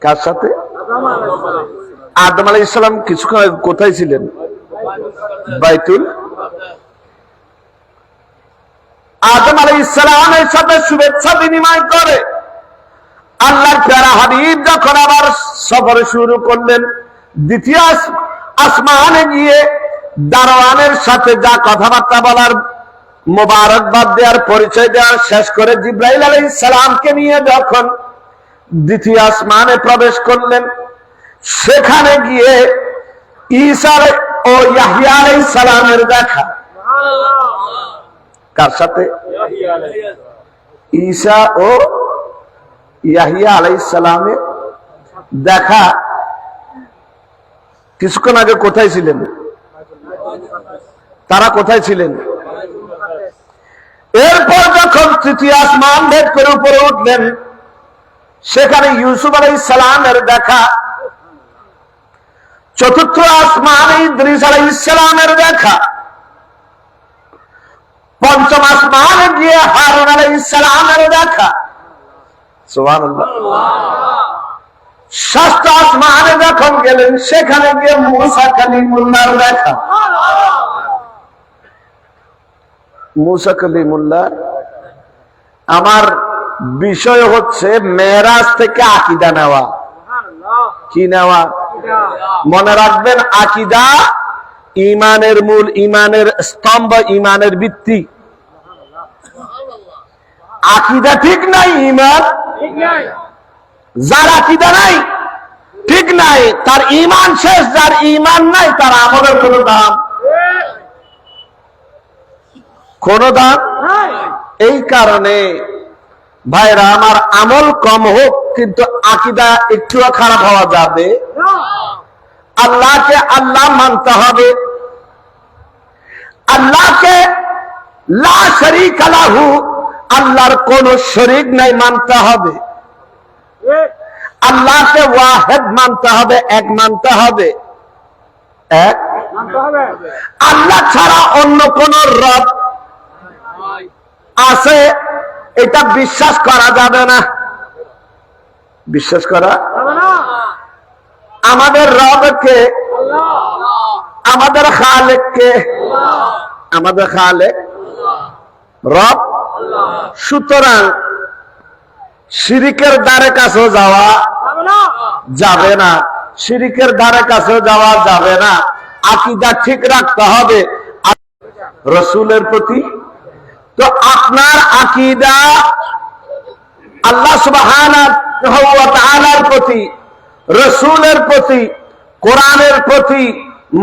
কার সাথে? আদম আলাইহিস সালাম কিছুক্ষণ আগে কোথায় ছিলেন? বাইতুল। আদম আলাইহিস সালামের সাথে শুভেচ্ছা বিনিময় করে আল্লাহর প্যারা হাবিব যখন আবার সফর শুরু করলেন, দ্বিতীয় আসমানে গিয়ে দারওয়ানের সাথে যা কথাবার্তা বলার, মোবারকবাদ দেওয়ার, পরিচয় দেওয়ার শেষ করে জিবরাইল আলাইহিস সালামকে নিয়ে যখন দ্বিতীয় আসমানে প্রবেশ করলেন, সেখানে গিয়ে ঈসা ও ইয়াহইয়া আলাইহিস সালামের দেখা। কার সাথে? ঈসা ও ইয়াহইয়া আলাইহিস সালামের দেখা। কিছুক্ষণ আগে কোথায় ছিলেন তারা? কোথায় ছিলেন? এরপর যখন তৃতীয় আসমান ভেদ করে উপরে উঠলেন, সেখানে ইউসুফ আলাইহিস সালামের দেখা। চতুর্থ আসমানে ইদ্রিস আলাইহিস সালামের দেখা। পঞ্চম আসমানে গিয়ে হারুন আলাইহিস সালামের দেখা। সুবহানাল্লাহ। ষষ্ঠ আসমানে যখন গেলেন, সেখানে গিয়ে মুসা কালিমুল্লাহর দেখা। মুসা কালিমুল্লাহ। আমার বিষয় হচ্ছে মেরাজ থেকে আকীদা নেওয়া। কি নেওয়া? মনে রাখবেন, আকীদা ঈমানের মূল, ঈমানের স্তম্ভ, ঈমানের ভিত্তি। আকীদা ঠিক নাই, ঈমান ঠিক নাই। যার আকীদা নাই, ঠিক নাই, তার ঈমান শেষ। যার ঈমান নাই, তার আমলের কোনো দাম নাই। এই কারণে ভাইরা আমার, আমল কম হোক কিন্তু আকীদা একটুও খারাপ হওয়া যাবে। আল্লাহকে আল্লাহ মানতে হবে, আল্লাহকে লা শারীকা লাহু, আল্লাহর কোন শরীক নাই, মানতে হবে। আল্লাহকে ওয়াহিদ মানতে হবে, এক মানতে হবে, এক। আল্লাহ ছাড়া অন্য কোন রব আছে এটা বিশ্বাস করা যাবে না। বিশ্বাস করা আমাদের রবকে, আমাদের খালেককে, আমাদের খালেক রব। সুতরাং শিরিকের দ্বারে কাছেও যাওয়া যাবে না, শিরিকের দ্বারে কাছেও যাওয়া যাবে না। আকীদা ঠিক রাখতে হবে রাসূলের প্রতি। তো আপনার আকীদা আল্লাহ সুবহানাহু ওয়া তাআলার প্রতি, রাসূলের প্রতি, কোরআনের প্রতি,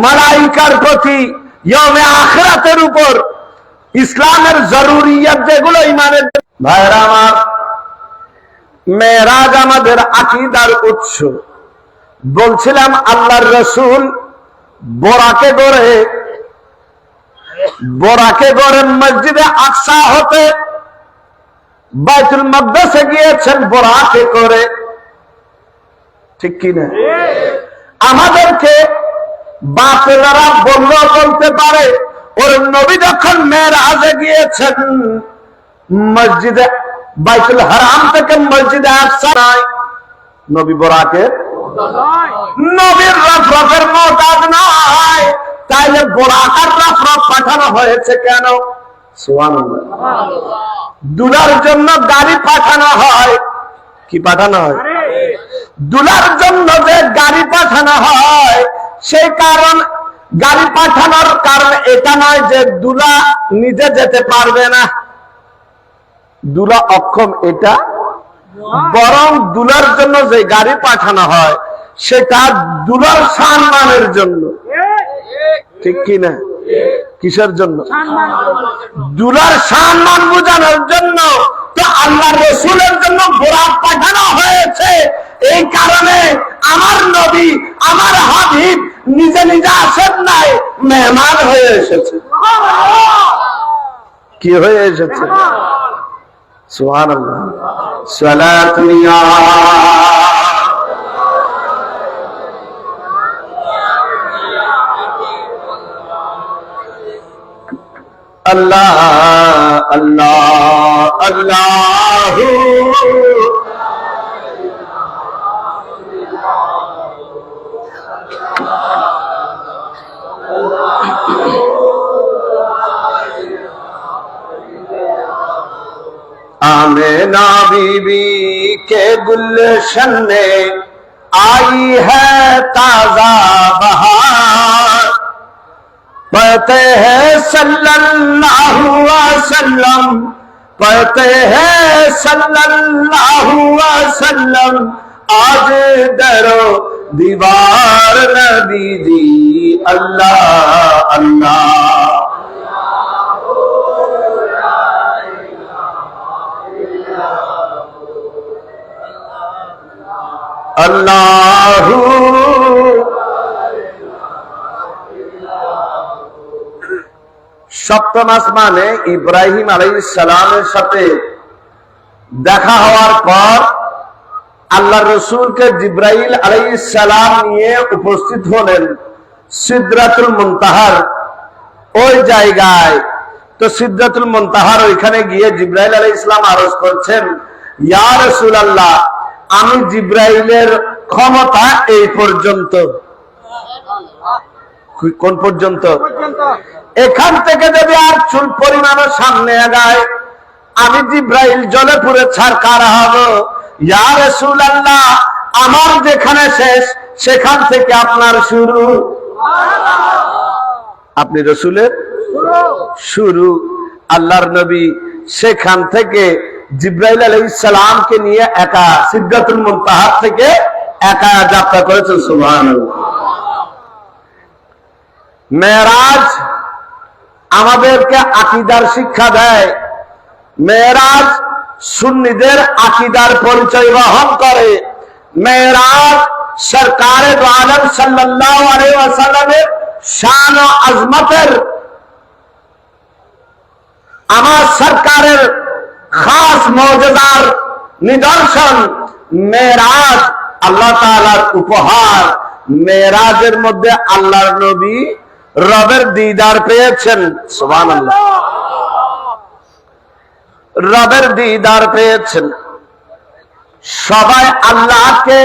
মালাইকার প্রতি, ইয়াউমে আখিরাতের উপর, ইসলামের জরুরিয়াত যেগুলো ঈমানের। ভাইরা আমার, মেরাজ আমাদের আকীদার উৎস। বলছিলাম আল্লাহর রাসূল বোরাকে গড়ে মসজিদে আকসা হতে বাইতুল মাকদাসে গিয়েছেন বোরাকে করে। ঠিক কি না? আমাদেরকে বাতিলরা বলতে পারে, ওর নবী যখন মেরাজে গিয়েছেন মসজিদে বাইতুল হারাম থেকে মসজিদে আকসা নয়, নবী বোরাকে, নবীর রফরফের মোতাজ নয়। তাইলে বোরাকার রফরফ পাঠানো হয়েছে কেন? সুবহানাল্লাহ। দুলার জন্য গাড়ি পাঠানো হয়। কি পাঠানো হয়? দুলার জন্য যে গাড়ি পাঠানো হয়, সেই কারণ গাড়ি পাঠানোর কারণ এটা নয় যে দুলা নিজে যেতে পারবে না, দুলা অক্ষম, এটা। বরং দুলার জন্য যে গাড়ি পাঠানো হয় সেটা দুলার সম্মানের জন্য। ঠিক কি না? কিসের জন্য? দুলার সম্মান বোঝানোর জন্য। তো আল্লাহর রাসূলের জন্য বোরাক পাঠানো হয়েছে। এই কারণে আমার নবী, আমার হাবিব নিজে নিজে আসেন নাই, মেহমান হয়ে এসেছে। কি হয়ে এসেছে? সুবহানাল্লাহ। সালাতু ইয়া আল্লাহ আল্লাহ আল্লাহু आमेना बीबी के गुलशन में आई है ताजा बहार, पढ़ते हैं सल्लल्लाहु अलैहि वसल्लम, पढ़ते हैं सल्लल्लाहु अलैहि वसल्लम, आज दरो दीवार नबी दी अल्लाह अल्लाह। अल्लाहु সপ্তম আসমানে ইব্রাহিম আলাইহিস সালামের সাথে দেখা হওয়ার পর আল্লাহর রাসূলকে জিবরাইল আলাইহিস সালাম নিয়ে উপস্থিত হলেন সিদরাতুল মুনতাহার ওই জায়গায়। তো সিদরাতুল মুনতাহার ওইখানে গিয়ে জিবরাইল আলাইহিস সালাম আরজ করছেন, ইয়া রাসূলুল্লাহ, আমি জিবরাইলের ক্ষমতা এই পর্যন্ত। কোন পর্যন্ত? এখান থেকে যদি আর চুল পরিমাণও সামনে আগায় আমি জিবরাইল জলে পুরে ছারকার হব। ইয়া রাসূলুল্লাহ, আমার যেখানে শেষ সেখান থেকে আপনার শুরু, আপনি রাসূলের শুরু। আল্লাহর নবী সেখান থেকে জিবরাইল আলাইহিস সালামকে নিয়ে একা সিদরাতুল মুনতাহার থেকে একা যাত্রা করেছেন। সুবহানাল্লাহ। মেরাজ আমাদেরকে আকীদার শিক্ষা দেয়। মেরাজ সুন্নিদের আকীদার পরিচয় বহন করে। মেরাজ সরকারে দো আলম সাল্লাল্লাহু আলাইহি ওয়াসাল্লামের শান ও আজমতের, আমার সরকারের খাস মুজিজার নিদর্শন। মেরাজ আল্লাহ তাআলার উপহার। মেরাজের মধ্যে আল্লাহর নবী রবের দিদার পেয়েছেন। সুবহানাল্লাহ। রবের দিদার পেয়েছেন। সবাই আল্লাহকে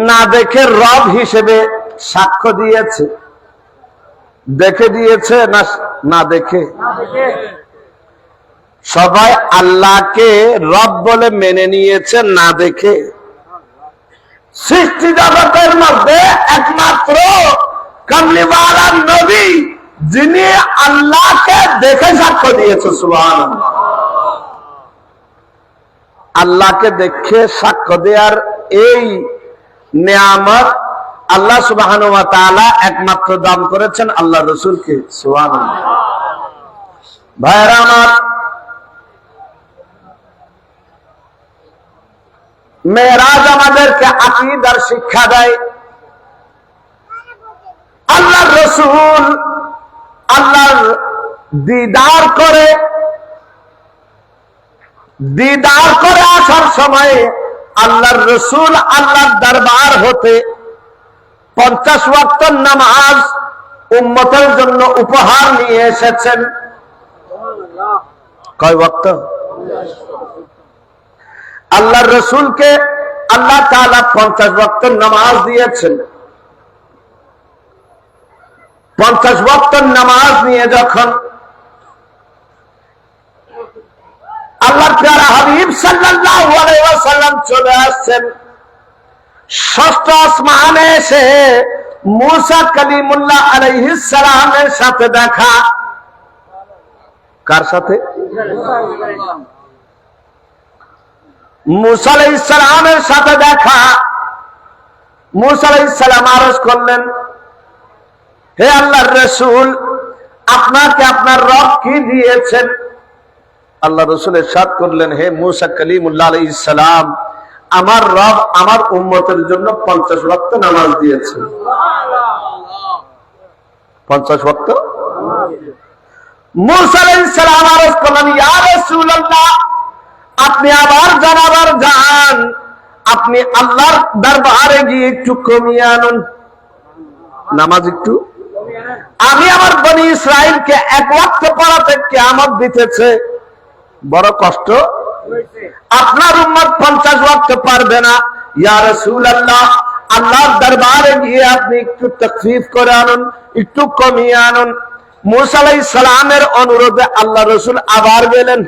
না দেখে রব হিসেবে সাক্ষ্য দিয়েছে। দেখে দিয়েছে না দেখে? সবাই আল্লাহকে রব বলে মেনে নিয়েছে না দেখে। সৃষ্টি জগতের মধ্যে একমাত্র কামলিওয়ালা নবী যিনি আল্লাহকে দেখে সাক্ষ্য দিয়েছে। সুবহানাল্লাহ। আল্লাহকে দেখে সাক্ষ্য দেওয়ার এই নিয়ামত আল্লাহ সুবহানাহু ওয়া তাআলা একমাত্র দান করেছেন আল্লাহ রাসূলকে। সুবহানাল্লাহ। ভাইরা আমার, মেরাজ আমাদেরকে আকীদার শিক্ষা দেয়। আল্লাহর রাসূল আল্লাহর দিদার করে আসার সময় আল্লাহর রাসূল আল্লাহর দরবার হতে 50 ওয়াক্ত নামাজ উম্মতের জন্য উপহার নিয়ে এসেছেন। কয় ওয়াক্ত? আল্লাহর রাসূলকে আল্লাহ তাআলা 50 ওয়াক্ত নামাজ দিয়েছেন। 50 ওয়াক্ত নামাজ নিয়ে যখন আল্লাহর প্যারা হাবিব সাল্লাল্লাহু আলাইহি ওয়াসাল্লাম চলে আসছেন, ষষ্ঠ আসমানে এসে মুসা কালিমুল্লাহ আলাইহিস সালামের সাথে দেখা। কার সাথে? মুসা আলাইহিস সালামের সাথে দেখা। মুসা আলাইহিস সালাম আরজ করলেন, হে আল্লাহর রাসূল, আপনাকে আপনার রব কি দিয়েছেন? আল্লাহ রাসূল ইরশাদ করলেন, হে মুসা কালিমুল্লাহ আলাইহিস সালাম, আমার রব আমার উম্মতের জন্য 50 ওয়াক্ত নামাজ দিয়েছেন। 50 ওয়াক্ত। মুসা আলাইহিস সালাম আরজ করলেন, ইয়া রাসূলুল্লাহ, আপনি আবার জানাবার যান, আপনি আল্লাহর দরবারে গিয়ে একটু কমিয়ে আনুন নামাজ। একটু আমি আমার বনি ইসরাইলকে 1 ওয়াক্ত পড়াতে কিয়ামত দিতেছে, বড় কষ্ট। আপনার উম্মত 50 ওয়াক্ত পারবে না। ইয়া রাসূলুল্লাহ, আল্লাহর দরবারে গিয়ে আপনি একটু তাকফীফ করে আনুন, একটু কমিয়ে আনুন। মুসা আলাইহিস সালামের অনুরোধে আল্লাহ রাসূল আবার গেলেন।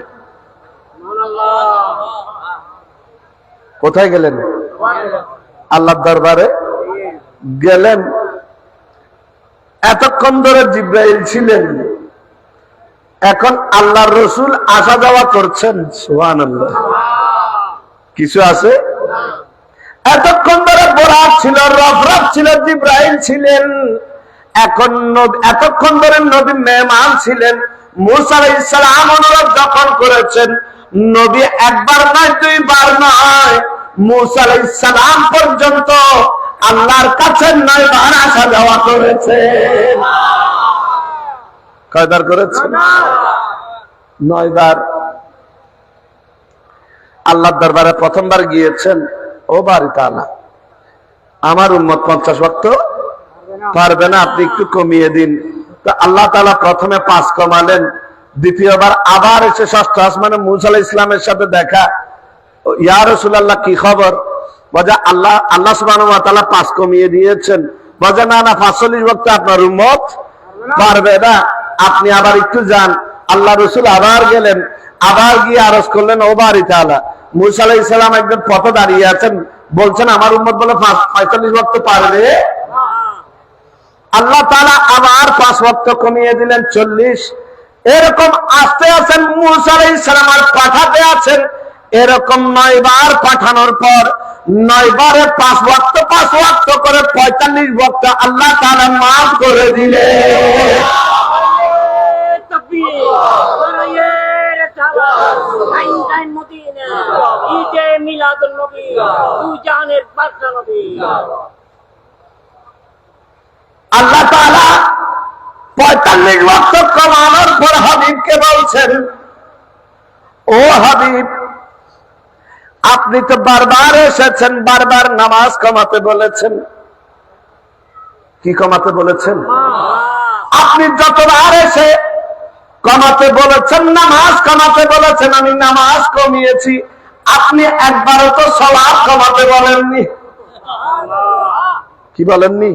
কোথায় গেলেন? আল্লাহর দরবারে গেলেন। এতক্ষণ ধরে জিব্রাইল ছিলেন, এখন আল্লাহর রসুল আসা যাওয়া করছেন। সুবহানাল্লাহ। কিছু আছে? এতক্ষণ ধরে বোরাক ছিল, রফরফ ছিল, জিব্রাইল ছিলেন। এখন এতক্ষণ ধরে নবী মেহমান ছিলেন। মুসা আলাইহিস সালাম অনুরোধ যখন করেছেন, নবী একবার নয়, দুইবার নয়, মুসা আলাইহিস সালাম পর্যন্ত আল্লাহর কাছে 9 বার আসা যাওয়া করেছে। কয়বার করেছে? 9 বার। আল্লাহর দরবারে প্রথমবার গিয়েছেন, ও বারি তাআলা, আমার উম্মত 50 ওয়াক্ত পারবে না, আপনি একটু কমিয়ে দিন। তো আল্লাহ তাআলা প্রথমে 5 কমালেন, দ্বিতীয়বার আবার এসে ষষ্ঠ আসমানে মুসা আলাইহিস সালামের সাথে দেখা। ইয়া রাসূলুল্লাহ, কি খবর? বলে আল্লাহ সুবহানাহু ওয়া তাআলা 5 কমিয়ে দিয়েছেন। বলে না, 45 ওয়াক্ত আপনার উম্মত পারবে না, আপনি আবার একটু যান। আল্লাহ রাসূল আবার গেলেন, আবার গিয়ে আরজ করলেন, ও বারি তাআলা, মুসা আলাইহিস সালাম একজন পথে দাঁড়িয়ে আছেন, বলছেন আমার উম্মত বলে 45 ওয়াক্ত পারবে। আল্লাহ তাআলা আবার 5 ওয়াক্ত কমিয়ে দিলেন, 40। এরকম আসতে আছেন, মুসা আলাইহিস সালাম আর পাঠাতে আছেন। এরকম 9 বার পাঠানোর পর 9 বারে 5 ওয়াক্ত করে 45 ওয়াক্ত আল্লাহ তাআলা মাফ করে দিলেন। আল্লাহ তাআলা 45 ওয়াক্ত কমানোর পর হাবিবকে বলছেন, ও হাবিব, আপনি তো বারবার এসেছেন, বারবার নামাজ কমাতে বলেছেন। কি কমাতে বলেছেন? আপনি যতবার এসে কমাতে বলেছেন, নামাজ কমাতে বলেছেন, আমি নামাজ কমিয়েছি। আপনি একবারও তো সালাত কমাতে বলেননি। কি বলেননি?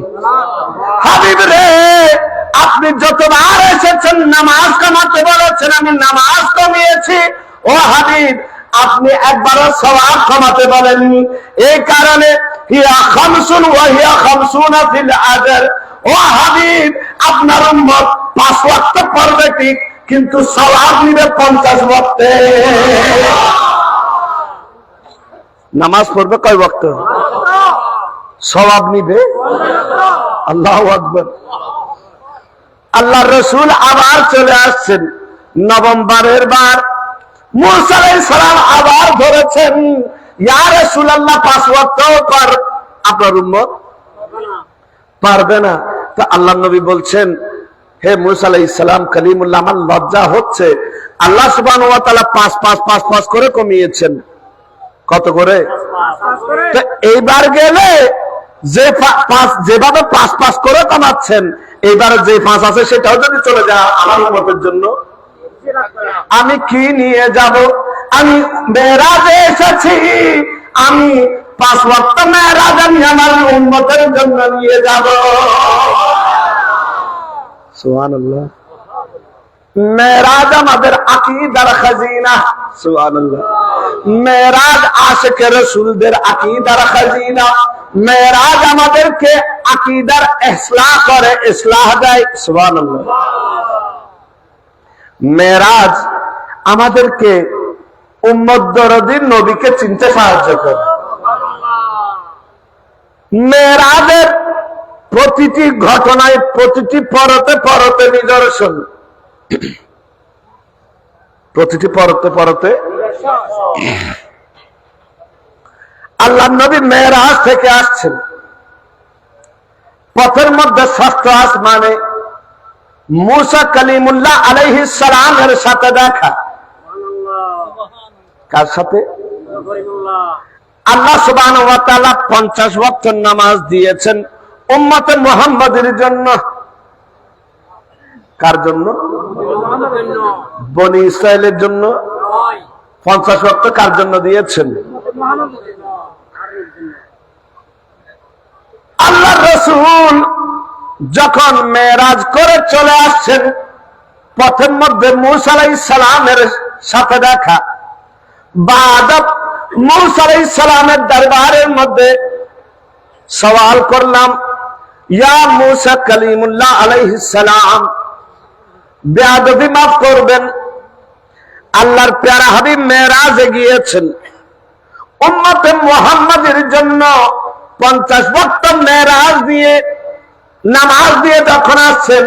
হাবিব রে, আপনি যতবার এসেছেন নামাজ কমাতে বলেছেন, আমি নামাজ কমিয়েছি। ও হাবিব, আপনি একবারও সওয়াব কমাতে বলেননি। এই কারণে হিয়া খামসুন ওয়া হিয়া খামসুনা ফিল আজর। ও হাবিব, আপনার উম্মত 5 ওয়াক্ত পড়বে ঠিক, কিন্তু সওয়াব নিবে 50 ওয়াক্তে। নামাজ পড়বে কয় ওয়াক্ত? সওয়াব নিবে। আল্লাহু আকবার। আল্লাহর রাসূল আবার চলে আসছেন, নবমবারের বার মুসা আলাইহিস সালাম আবার ধরেছেন, ইয়া রাসূলুল্লাহ 5 ওয়াক্ত পর আপনার উম্মত পারবে না। তো আল্লাহর নবী বলছেন, হে মুসা আলাইহিস সালাম, কালিমুল্লাহ, আমার লজ্জা হচ্ছে। আল্লাহ সুবহানাহু ওয়া তাআলা 5 করে কমিয়েছেন। কত করে? তো এইবার গেলে যে 5 যেভাবে 5 করে কমাচ্ছেন, এইবার যে 5 আছে সেটাও যদি চলে যায় আমার উম্মতের জন্য, আমি কি নিয়ে যাব? আমি মেরাজে এসেছি, আমি 5 ওয়াক্ত মেরাজ আমি আমার উম্মতের জন্য নিয়ে যাব। সুবহানাল্লাহ। মেরাজ আমাদের আকীদার খাজিনা। সুবহানাল্লাহ। মেরাজ আশিকে রাসূলদের আকীদার খাজিনা। মেরাজ আমাদেরকে আকীদার ইসলাহ করে, ইসলাহ দেয়। সুবহানাল্লাহ। মেরাজ আমাদেরকে উম্মত দরদী নবীকে চিনতে সাহায্য করে। মেরাজের প্রতিটি ঘটনায়, প্রতিটি পরতে পরতে নিদর্শন, প্রতিটি পরতে পরতে আল্লাহ নবী মেরাজ থেকে আসছেন। পথের মধ্যে 6ষ্ঠ আসমানে মুসা কালিমুল্লাহ আলাইহিস সালামের সাথে দেখা। কার সাথে? আল্লাহ সুবহানাহু ওয়া তাআলা 50 ওয়াক্ত নামাজ দিয়েছেন উম্মতে মুহাম্মাদের জন্য। কার জন্য? বনি ইসরাইলের জন্য। 50 ওয়াক্ত কার জন্য দিয়েছেন? আল্লাহর রাসূল যখন মেরাজ করে চলে আসছেন, পথের মধ্যে মুসা আলাইহিস সালামের সাথে দেখা। বাদব মূসা আলাইহিস সালামের দরবারের মধ্যে সওয়াল করলাম, ইয়া মূসা কালিমুল্লাহ আলাইহিস সালাম, বেয়াদবি মাফ করবেন, আল্লাহর প্যারা হাবিব মেরাজে গিয়েছেন, উম্মতে মুহাম্মাদের জন্য 50 ওয়াক্ত মেরাজ দিয়ে নামাজ দিয়ে যখন আসছেন,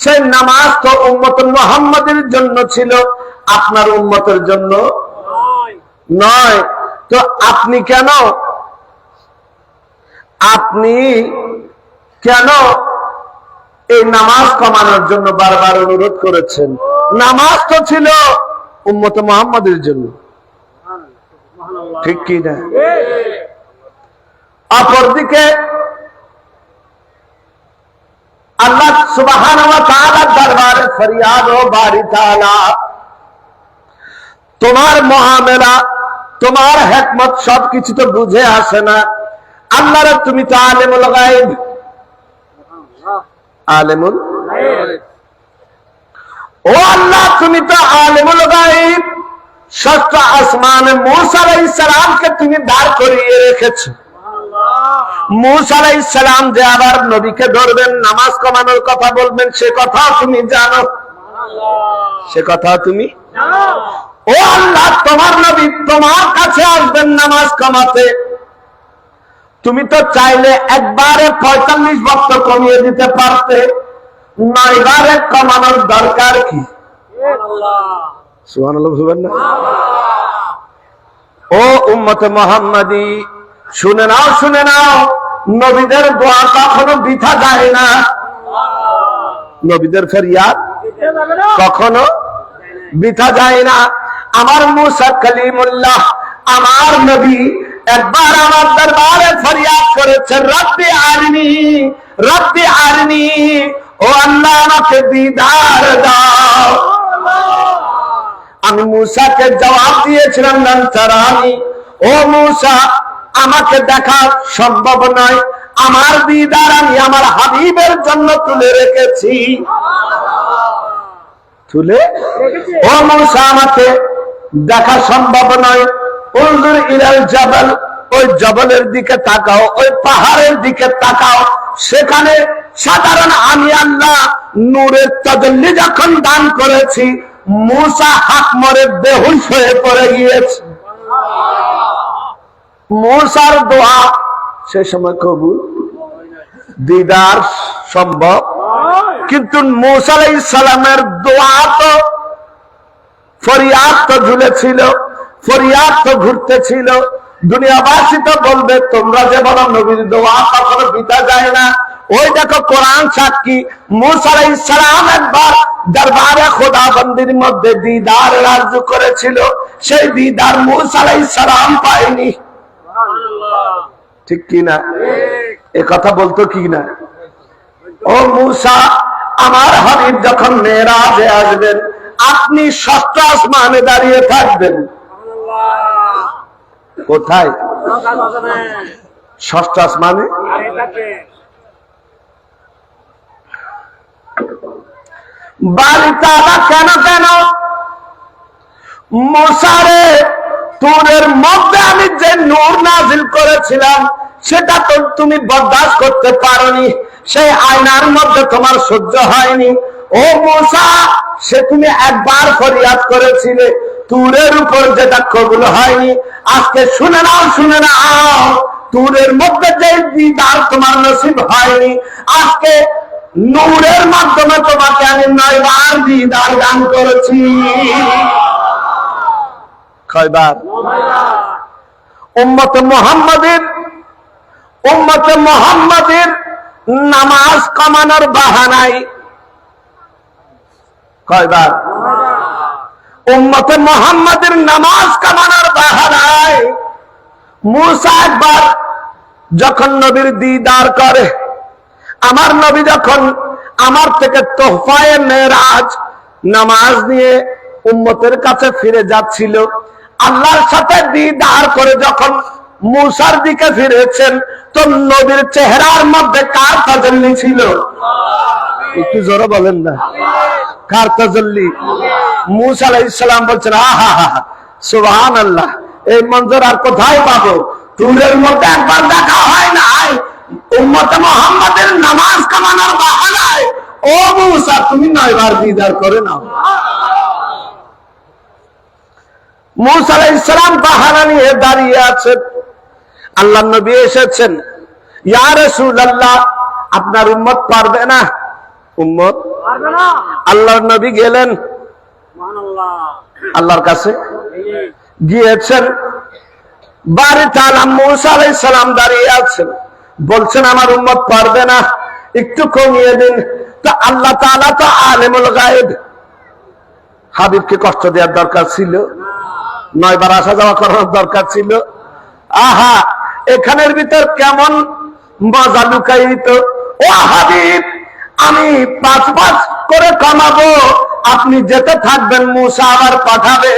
সেই নামাজ তো উম্মতে মুহাম্মাদের জন্য ছিল, আপনার উম্মতের জন্য নয়। তো আপনি কেন এই নামাজ কমানোর জন্য বারবার অনুরোধ করেছেন? নামাজ তো ছিল উম্মতে মুহাম্মাদের জন্য, ঠিক কি না? অপরদিকে আল্লাহ সুবহানাহু ওয়া তাআলার দরবারে ফরিয়াদ ও বারি তাআলা, তোমার মুআমালা, তোমার হিকমত সবকিছু তো বুঝে আসে না। আল্লাহর তুমি তো আলিমুল গায়ব, আলিমুল গায়ব, ও আল্লাহ তুমি তো আলিমুল গায়ব। ষষ্ঠ আসমানে মূসা আলাইহিস সালামকে তুমি দাঁড় করিয়ে রেখেছো। মূসা আলাইহিস সালাম যে আবার নবীকে ধরবেন, নামাজ কমানোর কথা বলবেন, সে কথা তুমি জানো, সে কথা তুমি জানো। ও আল্লাহ, তোমার নবী তোমার কাছে আসবেন নামাজ কমাতে, তুমি তো চাইলে একবারে 45 ওয়াক্ত কমিয়ে দিতে পারতে, 9 বারে কমানোর দরকার কি? সুবহানাল্লাহ, সুবহানাল্লাহ। ও উম্মতে মুহাম্মাদি, শুনে নাও, শুনে নাও, নবীদের দোয়া কখনো বৃথা যায় না, নবীদের ফরিয়াদ কখনো বৃথা যায় না। আমার মূসা কালিমুল্লাহ, আমার নবী একবার আমার দরবারে ফরিয়াদ করেছেন, রব্বি আরিনি, রব্বি আরিনি, ও আল্লাহ আমাকে দিদার দাও। আমি মূসাকে জবাব দিয়েছিলাম, লান তারানি, ও মূসা আমাকে দেখা সম্ভব নয়, আমার দিদার আমি আমার হাবিবের জন্য তুলে রেখেছি, তুলে। ও মূসা আমাকে দেখা সম্ভব নয়, উনজুর ইলাল জাবাল, ওই জবলের দিকে তাকাও, ওই পাহাড়ের দিকে তাকাও, সেখানে সাধারণ আমি আল্লাহ নূরের তাজাল্লি যখন দান করেছি, মূসা হাত মরে বেহুশ হয়ে পড়ে গিয়েছে। মূসার দোয়া সে সময় কবুল, দিদার সম্ভব, কিন্তু মূসা আলাইহিস সালামের দোয়া তো, ফরিয়াদ তো ঝুলেছিল, ফরিয়াদ তো ঘুরতেছিল। দুনিয়াবাসী তো বলবে, তোমরা যে বলো নবীর দোয়া কখনো বৃথা যায় না, ওই দেখো কোরআন সাক্ষী, মূসা আলাইহিস সালাম একবার দরবারে খোদাবন্দির মধ্যে দিদার আরজু করেছিল, সেই দিদার মূসা আলাইহিস সালাম পায়নি, ঠিক কি না? এ কথা বলতো কি না? ও মূসা, আমার হাবিব যখন মেরাজে আসবেন, আপনি ষষ্ঠ আসমানে দাঁড়িয়ে থাকবেন। কোথায়? ষষ্ঠ আসমানে। বাড়িতে কেন কেন মূসারে, তুরের মধ্যে আমি যে নূর নাজিল করেছিলাম, সেটা তো তুমি বরদাস্ত করতে পারোনি, সেই আয়নার মধ্যে তোমার সহ্য হয়নি। ও মূসা, সে তুমি একবার ফরিয়াদ করেছিলে, তুরের উপর যেটা কবুল হয়নি। আজকে শুনে নাও, শুনে নাও, তুরের মধ্যে যে দিদার তোমার নসিব হয়নি, আজকে নূরের মাধ্যমে তোমাকে আমি 9 বার দিদার দান করেছি। কয়বার? উম্মতে মুহাম্মাদের নামাজ কমানোর বাহানায় কয়বার? উম্মতে মুহাম্মাদের নামাজ কমানোর বাহানায় মূসা একবার যখন নবীর দিদার করে, আমার নবী যখন আমার থেকে তোহফায়ে মেরাজ নামাজ নিয়ে উম্মতের কাছে ফিরে যাচ্ছিল, আল্লাহর সাথে দিদার করে যখন মূসার দিকে ফিরেছেন, তো নবীর চেহারার মধ্যে কার তাজাল্লি ছিল? একটু জোরে বলেন না, কার তাজাল্লি? মূসা আলাইহিস সালাম বলছেন, আহা, সুবহানাল্লাহ। এই মঞ্জুর আর কোথায় পাবো? টুরের মধ্যে একবার দেখা হয় নাই উম্মতে মুহাম্মাদের নামাজ কামানোর বাহানায় ও মুসা তুমি 9 বার দিদার করে নাও। মুসা আলাইহিস সালাম বাহানা নিয়ে দাঁড়িয়ে আছেন, আল্লাহর নবী এসেছেন। ইয়া রাসূলুল্লাহ আপনার উম্মত পারবে না? উম্মত পারবে না। আল্লাহর নবী গেলেন সুবহানাল্লাহ আল্লাহর কাছে, গিয়েছেন বাড়িতে আল্লাহ মুসা আলাইহিস সালাম দাঁড়িয়ে আছেন, বলছেন আমার উম্মত পারবে না, একটু কমিয়ে দিন। তা আল্লাহ তাআলা তো আলিমুল গায়ব, হাবিবকে কষ্ট দেওয়ার দরকার ছিল? 9 বার আসা যাওয়া করার দরকার ছিল? আহা এখানের ভিতর কেমন মজা লুকায়িত। ও হাবিব আমি 5 করে কমাবো, আপনি যেতে থাকবেন, মুসা আবার পাঠাবে,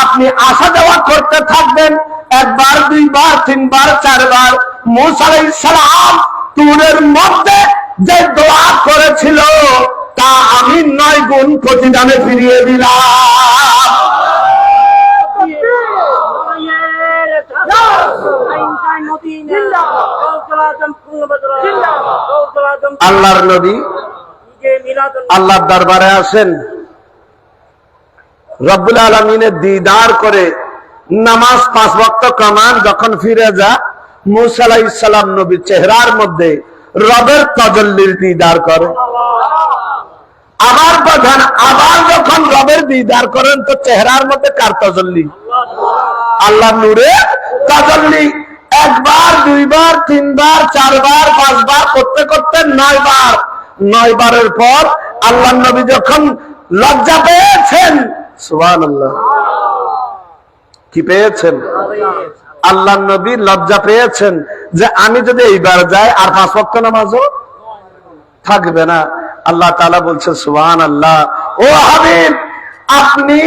আপনি আসা যাওয়া করতে থাকবেন, 1 বার 2 বার 3 বার 4 বার। মুসা আলাইহিস সালাম তুরের মধ্যে যে দোয়া করেছিল তা আমি 9 গুণ প্রতিদানে ফিরিয়ে দিলাম। আল্লাহর নবী আল্লাহর দরবারে আসেন, রব্বুল আলামিনের দিদার করে নামাজ 5 ওয়াক্ত কামান, যখন ফিরে যা মুসা আলাইহিস সালাম নবীর চেহারার মধ্যে রবের তাজাল্লির দিদার করে। আবার প্রধান আবার যখন রবের দিদার করেন তো চেহারার মধ্যে কার তাজাল্লি? আল্লাহর নূরে তাজাল্লি। 1 বার 2 বার 3 বার 4 বার 5 বার করতে করতে 9 বার। 9 বারের পর আল্লাহর নবী যখন লজ্জা পেয়েছেন, সুবহানাল্লাহ কি পেয়েছেন? আল্লাহর নবী লজ্জা পেয়েছেন যে আমি যদি এইবার যাই আর 5 ওয়াক্ত নামাজও থাকবে না। আল্লাহ তাআলা বলছেন সুবহানাল্লাহ, ও হাবিব আপনি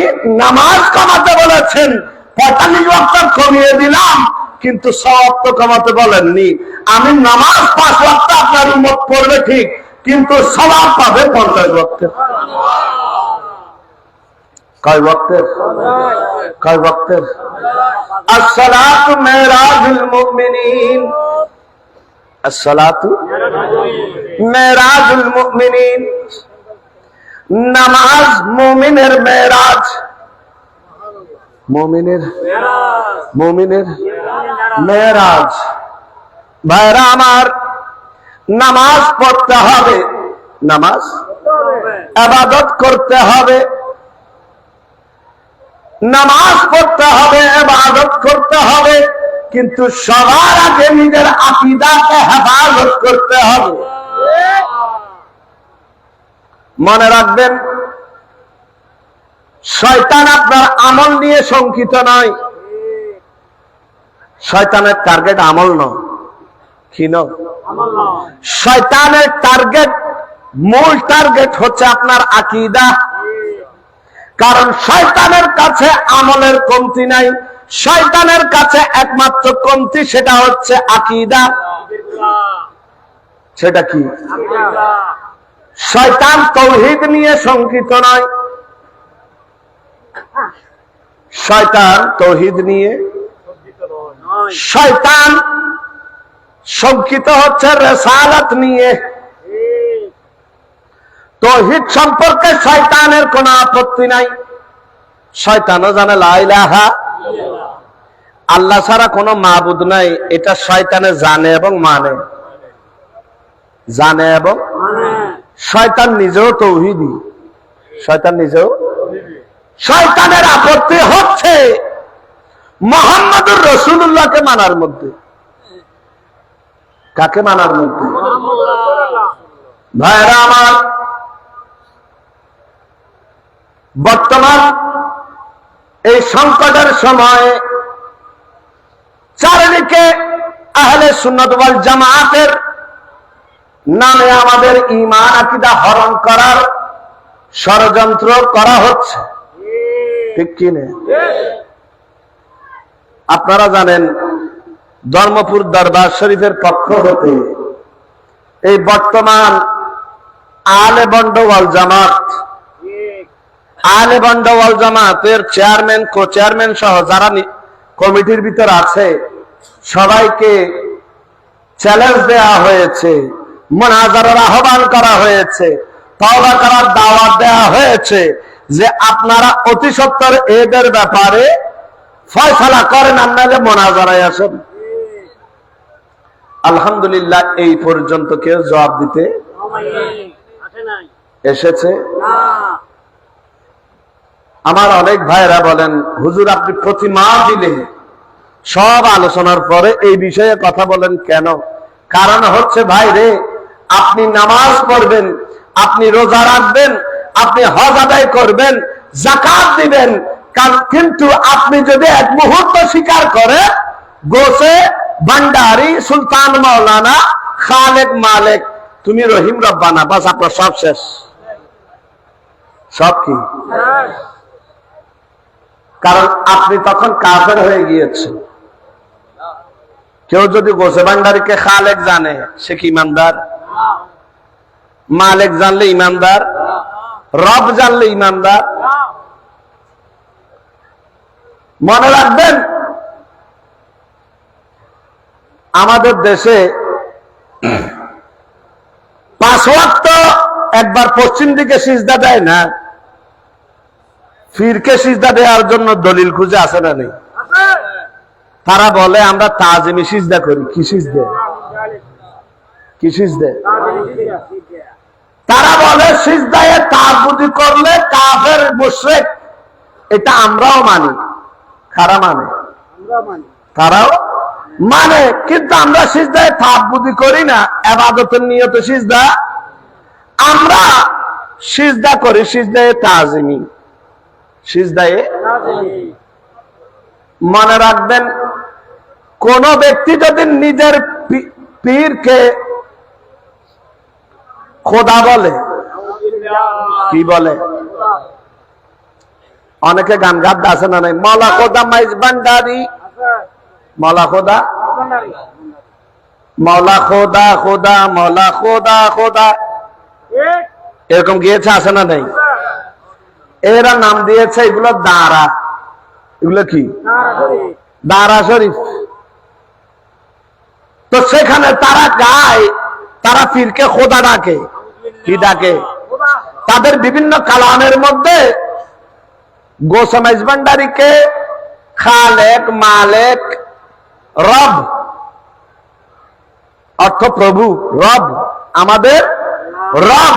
নামাজ কমাতে বলেছেন, 45 ওয়াক্ত কমিয়ে দিলাম, কিন্তু 6 ওয়াক্ত কমাতে বলেননি। আমি নামাজ 5 ওয়াক্ত আপনার উম্মত পড়বে ঠিক, কিন্তু সওয়াব পাবে 50 ওয়াক্তের। কয় ওয়াক্তের? কয় ওয়াক্তের? আসসালাতু মেরাজুল মুমিনিন, আসসালাতু মেরাজুল মুমিনিন, নামাজ মুমিনের মেরাজ। মুমিনের মেরাজ। ভাইরা আমার, নামাজ পড়তে হবে, নামাজ ইবাদত করতে হবে, নামাজ পড়তে হবে, ইবাদত করতে হবে, কিন্তু সবার আগে নিজের আকীদাকে হেফাজত করতে হবে। মনে রাখবেন, শয়তান আপনার আমল নিয়ে শঙ্কিত নয়, শয়তানের টার্গেট আমল নয়। কি নয়? শয়তানের টার্গেট, মূল টার্গেট হচ্ছে আপনার আকীদা। কারণ শয়তানের কাছে আমলের কমতি নাই, শয়তানের কাছে একমাত্র কমতি সেটা হচ্ছে আকীদা। সেটা কি? শয়তান তাওহীদ নিয়ে শঙ্কিত নয়, শয়তান তাওহীদ নিয়ে, শয়তান শঙ্কিত হচ্ছে রিসালাত নিয়ে। তাওহীদ সম্পর্কে শয়তানের কোনো আপত্তি নাই, শয়তানও জানে লা ইলাহা আল্লাহ ছাড়া কোনো মাবুদ নাই, এটা শয়তানে জানে এবং মানে, জানে এবং শয়তান নিজেও তাওহীদি, শয়তান নিজেও। শয়তানের আপত্তি হচ্ছে মুহাম্মদুর রাসূলুল্লাহকে মানার মধ্যে। কাকে মানার মধ্যে? ভাইরা আমার, বর্তমান এই সংকটের সময়ে চারিদিকে আহলে সুন্নাত ওয়াল জামাতের নামে আমাদের ঈমান আকীদা হরণ করার ষড়যন্ত্র করা হচ্ছে, ঠিক কি না? আপনারা জানেন ধর্মপুর দরবার শরীফের পক্ষ হতে এই বর্তমান আহলে বন্ড ওয়াল জামাত, আহলে বান্দা ওয়াল জামাতের চেয়ারম্যান, কো চেয়ারম্যান সহ যারা কমিটির ভিতর আছে সবাইকে চ্যালেঞ্জ দেওয়া হয়েছে, মুনাজারার আহ্বান করা হয়েছে, তওবা করার দাওয়াত দেওয়া হয়েছে যে আপনারা অতি সত্বর এদের ব্যাপারে ফয়সালা করেন, আপনারা মুনাজারায় আসেন। আলহামদুলিল্লাহ এই পর্যন্ত কেউ জবাব দিতে এসেছে? আমার অনেক ভাইরা বলেন, হুজুর আপনি প্রতি মাস দিলে সব আলোচনার পরে এই বিষয়ে কথা বলেন কেন? কারণ হচ্ছে ভাই রে, আপনি নামাজ পড়বেন, আপনি রোজা রাখবেন, আপনি হজ আদায় করবেন, যাকাত দিবেন, কিন্তু আপনি যদি এক মুহূর্ত স্বীকার করে গোসে ভান্ডারি, সুলতান মাওলানা, খালেক মালেক, তুমি রহিম রব্বানা, বাস আপনার সব শেষ। সব কি? কারণ আপনি তখন কাফের হয়ে গিয়েছেন। কেউ যদি গোসে ভান্ডারিকে খালেক জানে, সে কি ইমানদার? মালেক জানলে ইমানদার? রব জানলে ইমানদার? মনে রাখবেন, আমাদের দেশে 5 ওয়াক্ত একবার পশ্চিম দিকে সিজদা দেয় না, ফিরকে সিজদা দেওয়ার জন্য দলিল খুঁজে আসে না নেই? তারা বলে আমরা তাজিমি সিজদা করি। কি সিজদা? কি সিজদা? তারা বলে সিজদায়ে তাআব্বুদি করলে কাফের মুশরিক। এটা আমরাও মানি, কারা মানে? তারাও মানে, কিন্তু আমরা সিজদায়ে তাআব্বুদি করি না, ইবাদতের নিয়তে সিজদা। আমরা সিজদা করি সিজদায়ে তাজিমি, সিজদায়ে। মনে রাখবেন, কোন ব্যক্তি যদি নিজের পীরকে খোদা বলে, কি বলে? অনেকে গান গাদ আছে না নাই, মৌলা খোদা মাইজ ভান্ডারি, মৌলা খোদা, মৌলা খোদা খোদা, মৌলা খোদা খোদা, এরকম গিয়েছে, আছে না নাই? এরা নাম দিয়েছে এগুলো দাঁড়া। এগুলো কি? দাঁড়া শরীফ। তো সেখানে তারা গায়, তারা পীরকে খোদা ডাকে। কি ডাকে? তাদের বিভিন্ন কালামের মধ্যে গোসে মাইজ ভান্ডারিকে খালেক, মালেক, রব, অর্থ প্রভু, রব, আমাদের রব,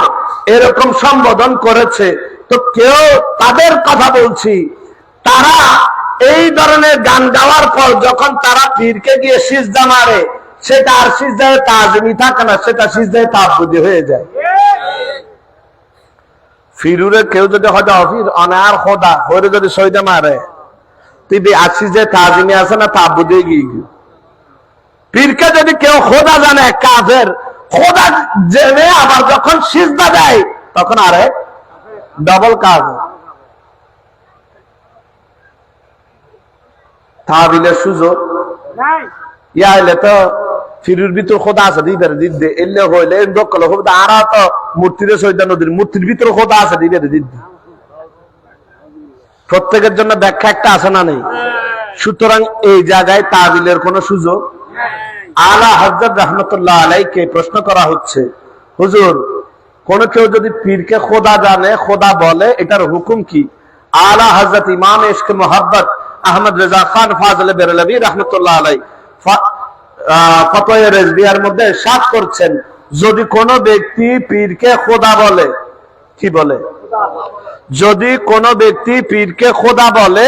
এরকম সম্বোধন করেছে। তো কেউ তাদের কথা বলছি, তারা এই ধরনের গান গাওয়ার পর যখন তারা পীরকে গিয়ে সিজদা মারে, সেটা আর সিজদায়ে তাজিমি থাকে না, সেটা সিজদায়ে তাআব্বুদি হয়ে যায়। ফিরুরে কেউ যদি হয়তো অফির অনার খোদা হরে যদি সইদা মারে, তুই আর সিজদায়ে তাজিমি আছে না তাআব্বুদি গিয়ে। পীরকে যদি কেউ খোদা জানে, কাফের। খোদা জেনে আবার যখন সিজদা দেয়, তখন আরে ডবল কাফের। তাবিলের সুযোগ ইয়া হইলে তো ফিরুর ভিতর খোদা আছে, দিবে দিতে এলে হইলে দখল খোদা, আর তো মূর্তির সৈদা নদীর মূর্তির ভিতর খোদা আছে, দিবে দিতে। প্রত্যেকের জন্য ব্যাখ্যা একটা আছে না নেই? সুতরাং এই জায়গায় তাবিলের কোন সুযোগ। আলা হযরত রাহমাতুল্লাহ আলাইকে প্রশ্ন করা হচ্ছে, হুজুর কোন কেউ যদি পীরকে খোদা জানে, খোদা বলে, এটার হুকুম কি? আলা হযরত ইমাম ইশক মুহাব্বত আহমদ রেজা খান ফাজলে বেরলভী রাহমাতুল্লাহ আলাই ফতোয়া রেজবিয়ার মধ্যে ইরশাদ করছেন, যদি কোন ব্যক্তি পীরকে খোদা বলে, কি বলে? যদি কোন ব্যক্তি পীরকে খোদা বলে,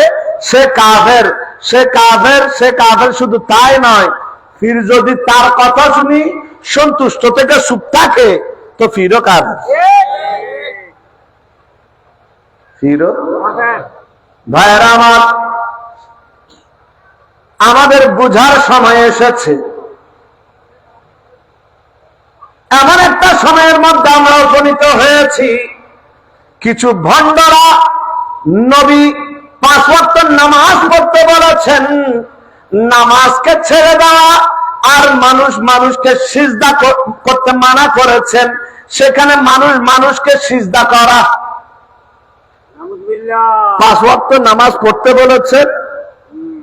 সে কাফের। সে কাফের, সে কাফের শুধু তাই নয়, পীর যদি তার কথা শুনি সন্তুষ্ট থেকে চুপ থাকে, তো পীরও কাফের। পীরও ভাইরা আমার, আমাদের বুঝার সময় এসেছে। এমন একটা সময়ের মধ্যে আমরা উপনীত হয়েছি, কিছু ভণ্ডরা নবী 5 ওয়াক্ত নামাজ পড়তে বলেছেন, নামাজকে ছেড়ে দেওয়া, আর মানুষকে সিজদা করতে মানা করেছেন, সেখানে মানুষকে সিজদা করা। 5 ওয়াক্ত নামাজ পড়তে বলেছেন,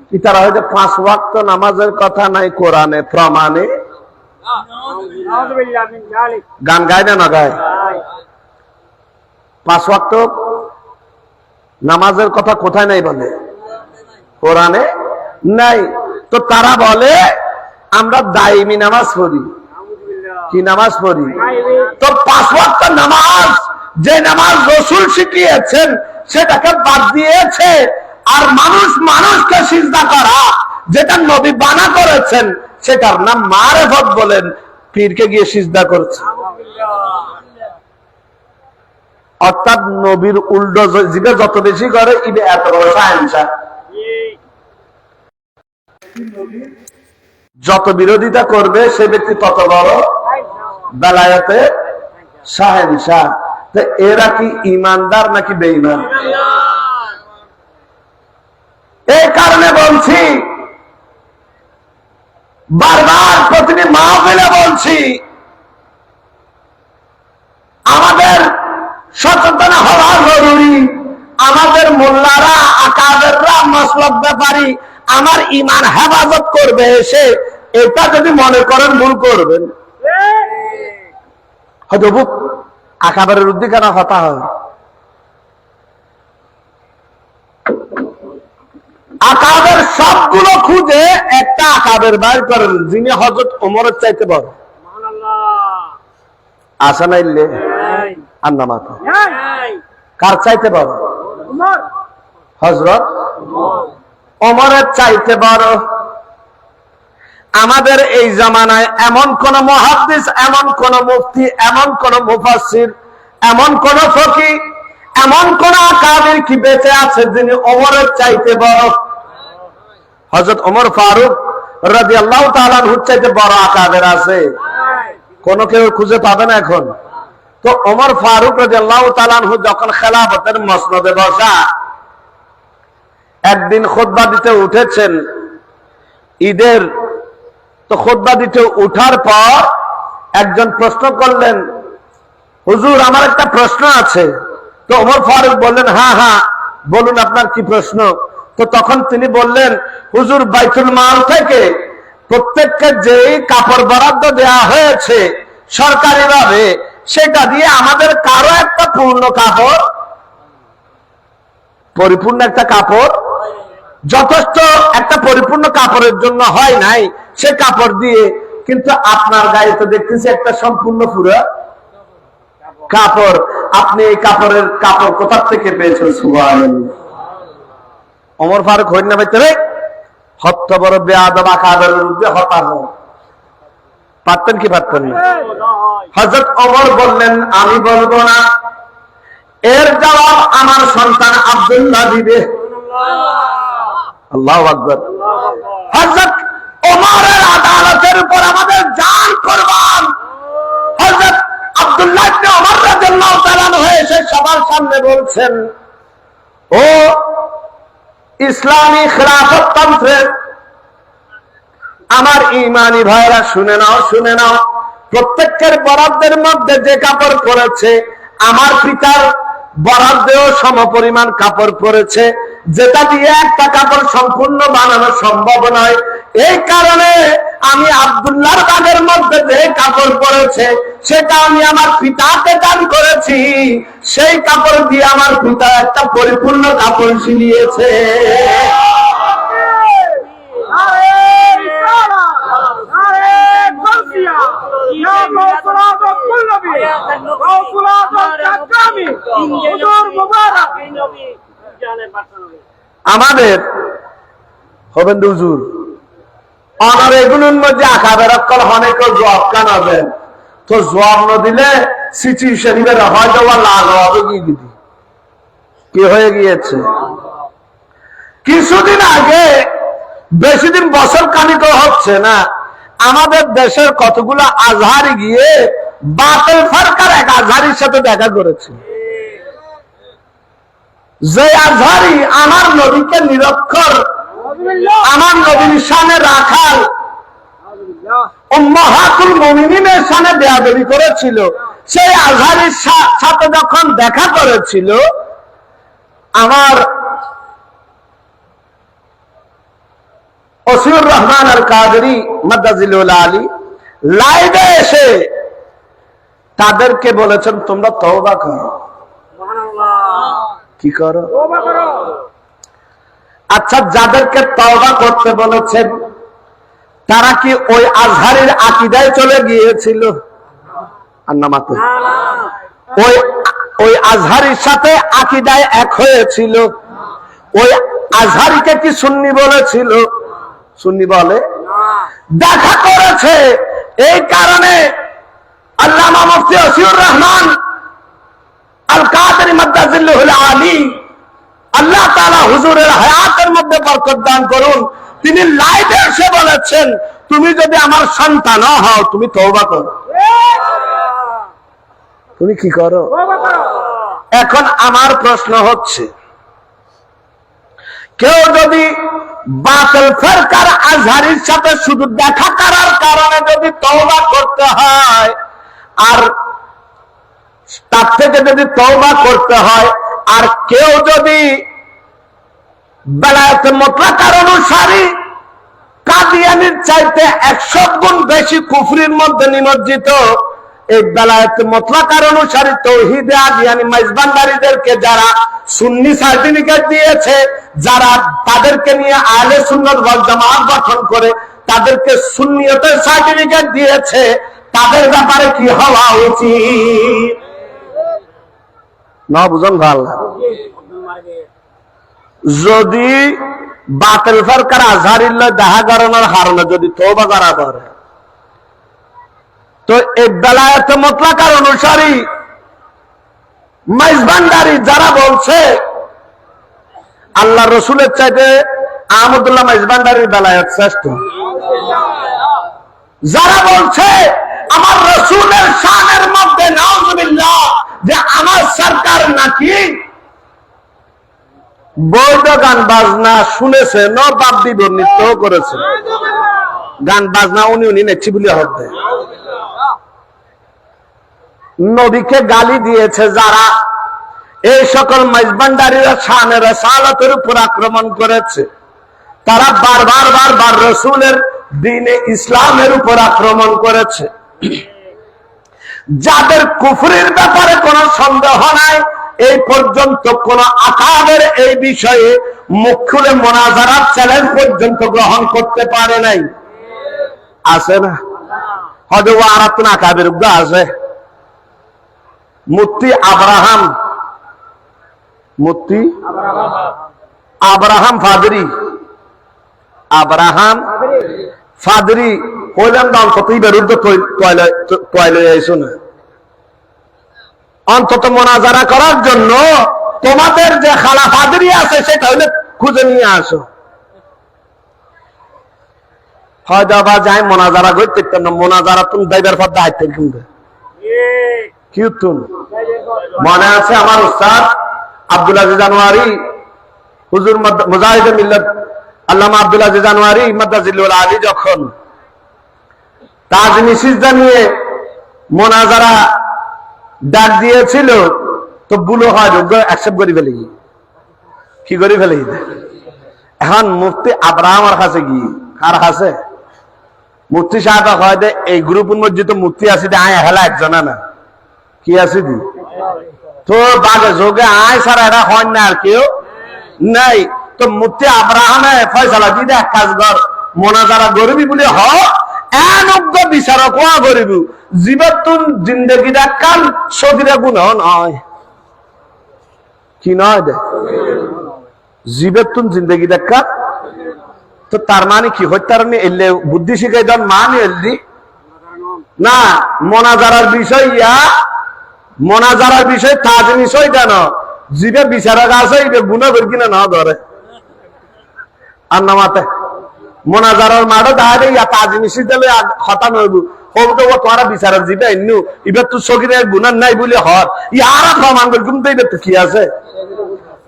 কি তারা হয়তো 5 ওয়াক্ত নামাজের কথা নাই কোরআনে প্রমাণে? গান গায় না গায়? 5 ওয়াক্ত নামাজের কথা কোথায় নাই বলে? কোরআনে নাই। তো তারা বলে আমরা দাইমি নামাজ পড়ি। কি নামাজ পড়ি? তো 5 ওয়াক্ত নামাজ, যে নামাজ রাসূল শিখিয়েছেন সেটাকে বাদ দিয়েছে, আর মানুষকে সিজদা করা যেটা নবী বানা করেছেন সেটার নাম মারেফত বলেন, পীরকে গিয়ে সিজদা করছে। অর্থাৎ নবীর উল্টো জিবে যত বেশি করে ইবে এত বড় শাহেনশা, যত বিরোধিতা করবে সে ব্যক্তি তত বড় বেলায়েতে শাহেনশা। তো এরা কি ইমানদার নাকি বেঈমান? এই কারণে বলছি, বারবার প্রতিটি মাহফিলে বলছি, আমাদের সচেতন হওয়া জরুরি। আমাদের মোল্লারা, আকাবেররা, মাসলক ব্যাপারী আমার ঈমান হেফাজত করবে এসে, এটা যদি মনে করেন ভুল করবেন। হয়তো আকাবের উদ্দীপনা হতা হয়। আকাবের সবগুলো খুঁজে একটা আকাবের বাইর করেন যিনি হযরত ওমরের চাইতে বড়। আসা নাইলে আন্না মাথা কার চাইতে বড়? হযরত ওমরের চাইতে বড়। আমাদের এই জামানায় এমন কোন মুহাদ্দিস, এমন কোন মুফতি, এমন কোন মুফাসসির, এমন কোন ফকিহ, এমন কোন আকাবির কি বেঁচে আছে যিনি ওমরের চাইতে বড়? হযরত ওমর ফারুক রাদিয়াল্লাহু তাআলা আনহুর চাইতে বড় আকাবের আছে? কোন কেউ খুঁজে পাবে না এখন। তো ওমর ফারুক রাদিয়াল্লাহু তাআলা আনহু যখন খেলাফতের মসনদে বসা, একদিন খুতবা দিতে উঠেছেন ঈদের। তো খুতবা দিতে উঠার পর একজন প্রশ্ন করলেন, হুজুর আমার একটা প্রশ্ন আছে। তো ওমর ফারুক বললেন, হ্যাঁ হ্যাঁ বলুন আপনার কি প্রশ্ন। তো তখন তিনি বললেন, হুজুর বাইতুল মাল থেকে প্রত্যেককে যেই কাপড় বরাদ্দ দেওয়া হয়েছে সরকারিভাবে, সেটা দিয়ে আমাদের কারো একটা পরিপূর্ণ একটা কাপড় যথেষ্ট একটা পরিপূর্ণ কাপড়ের জন্য হয় নাই, সে কাপড় দিয়ে। কিন্তু আপনার গায়ে তো দেখতেছি একটা সম্পূর্ণ পুরো কাপড়। আপনি এই কাপড় কোথা থেকে পেয়েছেন? সুবহানাল্লাহ। ওমর ফারুক হইন না ভাইতে হত্যা বড় বেয়াদব আকাবের বিরুদ্ধে হতা হয়। পারতেন কি পারতেন না? হযরত ওমর বললেন, আমি বলবো না, এর জবাব আমার সন্তান আব্দুল্লাহ দিবে। আল্লাহু আকবার। হযরত ওমরের আদালতের উপর আমাদের জান কুরবান। হযরত আব্দুল্লাহ ইবনে ওমর রাদিয়াল্লাহু তাআলা হয়েছে সবার সামনে বলছেন, ও ইসলামী খেলাফত তন্ত্রের আমার ঈমানি ভাইরা শুনে নাও, শুনে নাও। প্রত্যেকের বরাদ্দের মধ্যে যে কাপড় পরেছে, আমার পিতার বরাদ্দেও সমপরিমাণ কাপড় পরেছে, যেটা দিয়ে একটা কাপড় সম্পূর্ণ বানানো সম্ভব নয়। এই কারণে আমি আব্দুল্লাহর বাগের মধ্যে যে কাপড় পরেছে সেটা আমি আমার পিতাকে দান করেছি। সেই কাপড় দিয়ে আমার পিতা একটা পরিপূর্ণ কাপড় সিলিয়েছে। আমাদের হবেন হুজুর আমার এগুলোর মধ্যে আকাবের অক্কল অনেক জবাব কানাবেন। তো জবাব না দিলে সিচুয়েশন হয় যাওয়া লাল হবে কি হয়ে গিয়েছে। কিছুদিন আগে, বেশি দিন বছর কানিক হচ্ছে না, আমাদের দেশের কতগুলো আজহারি গিয়ে বাতিল ফরকার এক আজহারির সাথে দেখা করেছে। যে আজহারি আমার নবীকে নিরক্ষর, আমার নবীর শানে রাখাল, উম্মাহাতুল মুমিনিনের শানে বেয়াদবি করেছিল, সেই আজহারির সাথে যখন দেখা করেছিল, আমার ওসিউর রহমান আল কাদেরী মাদ্দাজিলুল আলী লাইভে এসে তাদেরকে বলেছেন তোমরা তওবা করো। কি করো? আচ্ছা, যাদেরকে তওবা করতে বলেছেন তারা কি ওই আজহারের আকীদায় চলে গিয়েছিল? আন্নামাতে ওই আজহারির সাথে আকীদায় এক হয়েছিল? ওই আজহারিকে কি সুন্নি বলেছিল? সুন্নি বলে দেখা করেছে। এই কারণে আল্লামা মুফতি ওসিউর রহমান আল কাদেরী মাদ্দাজিল্লাহুল আলী, আল্লাহ তাআলা হুজুরের হায়াতের মধ্যে বরকত দান করুন, তিনি লাইভে এসে বলেছেন তুমি যদি আমার সন্তান হও তুমি তওবা করো। তুমি কি করো? এখন আমার প্রশ্ন হচ্ছে, কেউ যদি বাতিল ফিরকার আজহারির সাথে শুধু দেখা করার কারণে যদি তওবা করতে হয়, আর তার থেকে যদি তওবা করতে হয়, আর কেউ যদি বেলায়েতে মুতলাকার অনুসারী কাদিয়ানীর চাইতে 100 গুণ বেশি কুফরির মধ্যে নিমজ্জিত, এই বেলায়েতে মুতলাকার অনুসারী তৌহিদে আদিয়ানী মাইজবান্ডারীদেরকে যারা সুন্নি সার্টিফিকেট দিয়েছে, যারা তাদেরকে নিয়ে আহলে সুন্নাত ওয়াল জামাত গঠন করে তাদেরকে সুন্নিয়তের সার্টিফিকেট দিয়েছে, তাদের ব্যাপারে কি হওয়া উচিত? না বুঝুন ভালো। যদি বাতিল ফিরকার আজহারির দেখা করানোর কারণে যদি তওবা করা করে, তো এই বেলায়েতে মুতলাকার অনুসারী মাইজবান্ডারী যারা বলছে আল্লাহ রসুলের চাইতে আহমদুল্লাহ মাইজবান্ডারীর বেলায়েত শ্রেষ্ঠ, যারা বলছে আমার রসুলের শানের মধ্যে নাউজুবিল্লাহ যে আমার সরকার নাকি বৈধ গান বাজনা শুনেছে, নবাব দিব নৃত্য করেছে, গান বাজনা উনি নেচ্ছি বলে হবে, নবীকে গালি দিয়েছে, যারা এই সকল মাইজবান্ডারীরা শানে রাসালাতের উপর আক্রমণ করেছে, তারা বারবার রসুলের দ্বীনে ইসলামের উপর আক্রমণ করেছে। যাদের কুফরির ব্যাপারে কোনো সন্দেহ নাই, এই পর্যন্ত কোন আকাবের এই বিষয়ে মুখ খুলে মুনাজারার চ্যালেঞ্জ পর্যন্ত গ্রহণ করতে পারে নাই। আছে না? হয়তো আরাতুন আকাবের উপরে আছে। মুফতি আব্রাহাম ফাদরি হইলাম অন্তত বিরুদ্ধে অন্তত মোনাজারা করার জন্য তোমাদের যে খালা ফাদরি আছে সেটা হইলে খুঁজে নিয়ে আসো। হয়তো আবার যাই মোনাজারা করতে না, মোনাজারা তুমি দাইবার পর দায়িত্ব কিন্তু কি তুমি মনে আছে আমার উস্তাদ আব্দুল আজিজ আনোয়ারি হুজুর মুজাহিদে মিল্লাত আল্লামা আব্দুল আজিজ আনোয়ারি মাদ্দাজিলুল আলী যখন তাজমি সিজদা নিয়ে মোনাজারা ডাক দিয়েছিল, তো বুলো হয় অ্যাকসেপ্ট করে ফেলে, কি করে ফেলে। এখন মুফতি আব্রাহামের কাছে গিয়ে কার কাছে মুফতি সাহেব হয় দে এই গ্রুপের মধ্যে তো মুফতি আছে আয় হেলা একজন না কি আছে দি তো বাগে যোগে আয় সারা এরা হয় না আর কেউ নাই। তো মুফতি আব্রাহামে ফয়সালা দিয়ে এক কাজ কর, মোনাজারা গরিবি বলে অনজ্ঞ বিচারক হওয়া গরিব জীবতুন জিন্দগিটা কাল সদিরা গুণ নয়, কি নয় দে জীবতুন জিন্দগিটা কাল। তো তার মানে কি হত্যার এলে বুদ্ধি শিখাই দেন মানে এলদি না। মোনাজারার বিষয় মোনাজারার বিষয় তাজ বিষয় কেন জীবে বিচারক আছে গুণা করি কিনা না ধরে আর নামাতে মোনাজারার মাঠে দাঁড়ে তাজ মিশি দিলে হতান হইব হোক তো তোরা বিচারক জীবে এনু এবার তো সগিরের গুণার নাই বলে হর ইয়ারা প্রমাণ করি কিন্তু এবার তো কি আছে,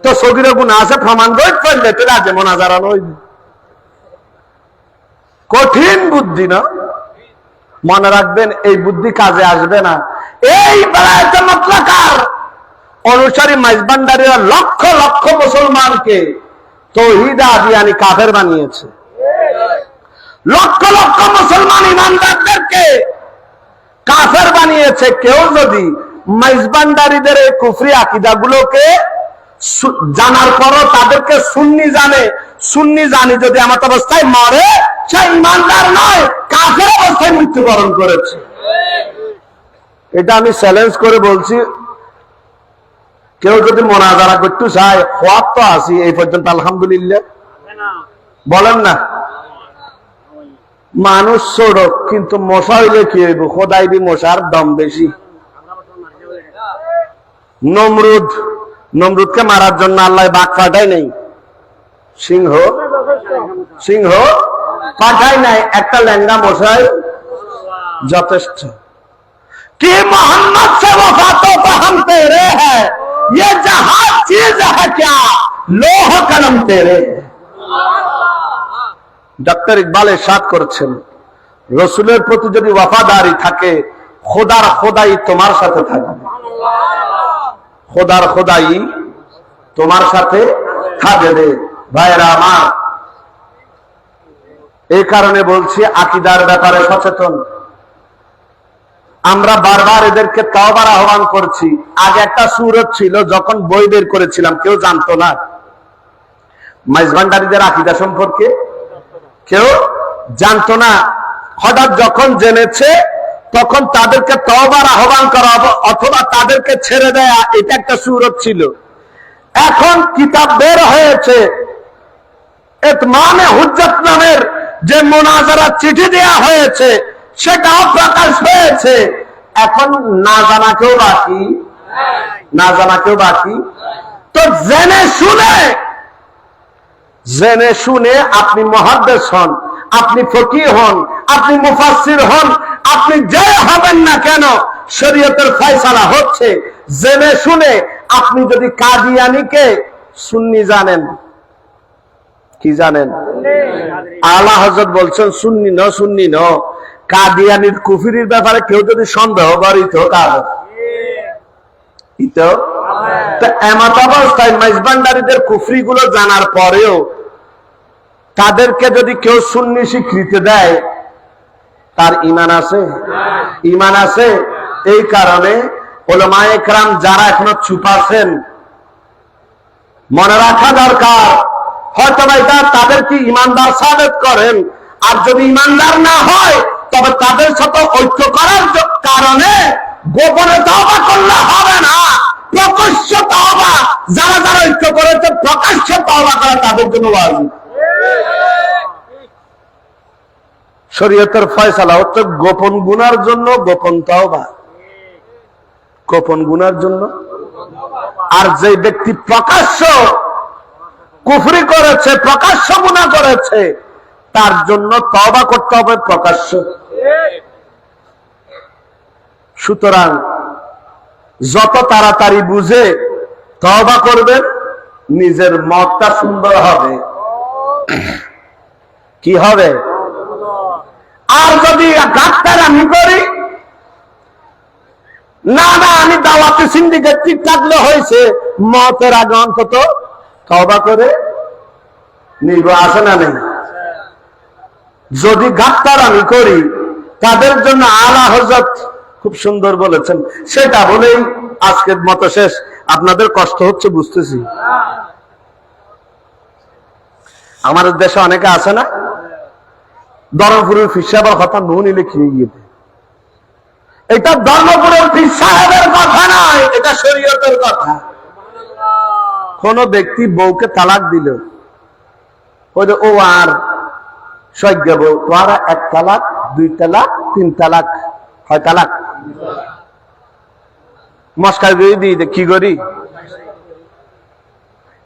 তো সগিরের গুণা আছে প্রমাণ করে ফেললে তো রাজে মোনাজারা নইব। কঠিন বুদ্ধি না, মনে রাখবেন এই বুদ্ধি কাজে আসবে না। এই বেলায়েতে মুতলাকার অনুসারী মাইজভান্ডারীরা লক্ষ লক্ষ মুসলমানকে তাওহীদ আদিয়ানি কাফের বানিয়েছে। লক্ষ লক্ষ মুসলমান ইমানদারদেরকে কাফের বানিয়েছে। কেউ যদি মাইজভান্ডারীদের এই কুফরি আকীদাগুলোকে জানার পরও তাদেরকে সুন্নি জানে, সুন্নি জানি যদি আমার অবস্থায় মরে, সে ইমানদার নয়, কাফের অবস্থায় মৃত্যুবরণ করেছে। এটা আমি চ্যালেঞ্জ করে বলছি। কেউ যদি মোনাজারা করতে চায়, হওয়ার তো আছি এই পর্যন্ত আলহামদুলিল্লাহ, বলেন না। মানুষ ছোট, কিন্তু মশা হইলে কি হইব? খোদাই দি মশার দম বেশি। নমরুদকে মারার জন্য আল্লাহ বাঘ পাঠায় নাই, সিংহ পাঠায় নাই, একটা ল্যাংড়া মশাই যথেষ্ট। कि मोहम्मद से वफा तो हम तेरे है, ये जहां चीज है क्या, लोह कलम तेरे। ডক্টর ইকবাল ইরশাদ করেছেন, রসুলের প্রতি যদি ওয়াফাদারি থাকে, খোদার খোদাই তোমার সাথে থাকবে। খোদার খোদাই তোমার সাথে থাকবে। ভাইরা আমার, এই কারণে বলছি আকীদার ব্যাপারে সচেতন। আমরা বারবার এদেরকে তাওবার আহ্বান করছি। আগে একটা সূরত ছিল, যখন বই বের করেছিলাম কেউ জানতো না মাইজভান্ডারীদের আকীদা সম্পর্কে, কেউ জানতো না। হঠাৎ যখন জেনেছে তখন তাদেরকে তাওবার আহ্বান করা অথবা তাদেরকে ছেড়ে দেয়া, এটা একটা সূরত ছিল। এখন কিতাব বের হয়েছে, ইতমামে হুজ্জত নামের যে মুনাজারা চিঠি দেয়া হয়েছে সেটাও প্রকাশ হয়েছে। এখন না জানা কেউ বাকি, না জানা কেউ বাকি। তো জেনে শুনে আপনি মুহাদ্দিস হন, আপনি ফকিহ হন, আপনি মুফাসসির হন, আপনি যে হবেন না কেন, শরীয়তের ফয়সালা হচ্ছে। জেনে শুনে আপনি যদি কাদিয়ানীকে সুন্নি জানেন, কি জানেন? আলা হযরত বলছেন সুন্নি ন। কাদিয়ানীর কুফরির ব্যাপারে কেউ যদি সন্দেহ করে তো এমত অবস্থায় মাইজভান্ডারীদের কুফরি গুলো জানার পরেও তাদেরকে যদি কেউ সুন্নি স্বীকৃতি দেয়, তার ঈমান আছে? ঈমান আছে। এই কারণে উলামায়ে কেরাম যারা এখনো চুপ আছেন, মনে রাখা দরকার, হয়তো এটা তাদেরকে ঈমানদার সাবেত করেন, আর যদি ঈমানদার না হয় তবে তাদের সাথে ঐক্য করার কারণে গোপনে তওবা করলে হবে না, প্রকাশ্য তওবা। যারা যারা ঐক্য করেছে প্রকাশ্য তওবা করা তাদের জন্য ওয়াজিব। শরীয়তের ফয়সালা হচ্ছে গোপন গুনার জন্য গোপন তওবা, গোপন গুনার জন্য। আর যে ব্যক্তি প্রকাশ্য কুফরি করেছে, প্রকাশ্য গুনাহ করেছে, তার জন্য তওবা করতে হবে প্রকাশ্য। সুতরাং যত তাড়াতাড়ি বুঝে তওবা করবেন, নিজের মতটা সুন্দর হবে। কি হবে? আর যদি গাদ্দারি করি, না আমি দাওয়াতে সিন্ডিকেট ঠিক থাকলে হয়েছে, মতের আগে অন্তত তওবা করে নিব, আছে না নেই? যদি গাদ্দারি করি, তাদের জন্য আলা হযরত খুব সুন্দর বলেছেন, সেটা বলেই আজকের মতো শেষ। আপনাদের কষ্ট হচ্ছে বুঝতেছি। আমাদের দেশে অনেকে আছে না, ধর্মপুরের পীর সাহেবের কথা নুন নিলে খেয়ে গিয়ে, এটা ধর্মপুরের পীর সাহেবের কথা নয়, এটা শরীয়তের কথা। কোন ব্যক্তি বউকে তালাক দিল, ও আর সজ্ঞ বউ, তোরা 1 তালাক 2 তালাক 3 তালাক, 6 তালাক মস্কার করে দিই, কি করি?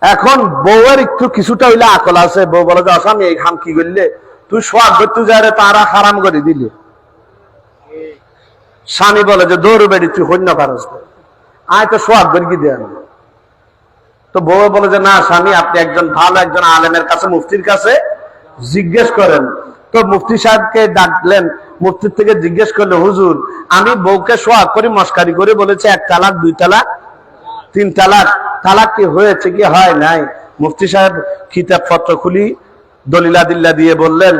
এখন বউয়ের একটু কিছুটা হইলে আকল আছে, বউ বলে যে আমি এই খাম কি করলে, তুই সোয়াগ করতে যারে তারা হারাম করে দিলে। স্বামী বলে যে দৌড় বেড়ি তুই হন্য পারস, আয় তো সোয়াগ করে কি দেন। তো বউ বলে যে না স্বামী, আপনি একজন ভালো একজন আলেমের কাছে, মুফতির কাছে জিজ্ঞেস করেন। তো মুফতি সাহেবকে ডাকলেন, মুফতির থেকে জিজ্ঞেস করলে, হুজুর আমি বউকে সোয়াগ করি মস্কারি করে বলেছে 1 তালাক 2 তালাক 3 তালাক, তালাক কি হয়েছে কি হয় নাই? মুফতি সাহেব কিতাব পত্র খুলি দলিলা দিল্লা দিয়ে বললেন,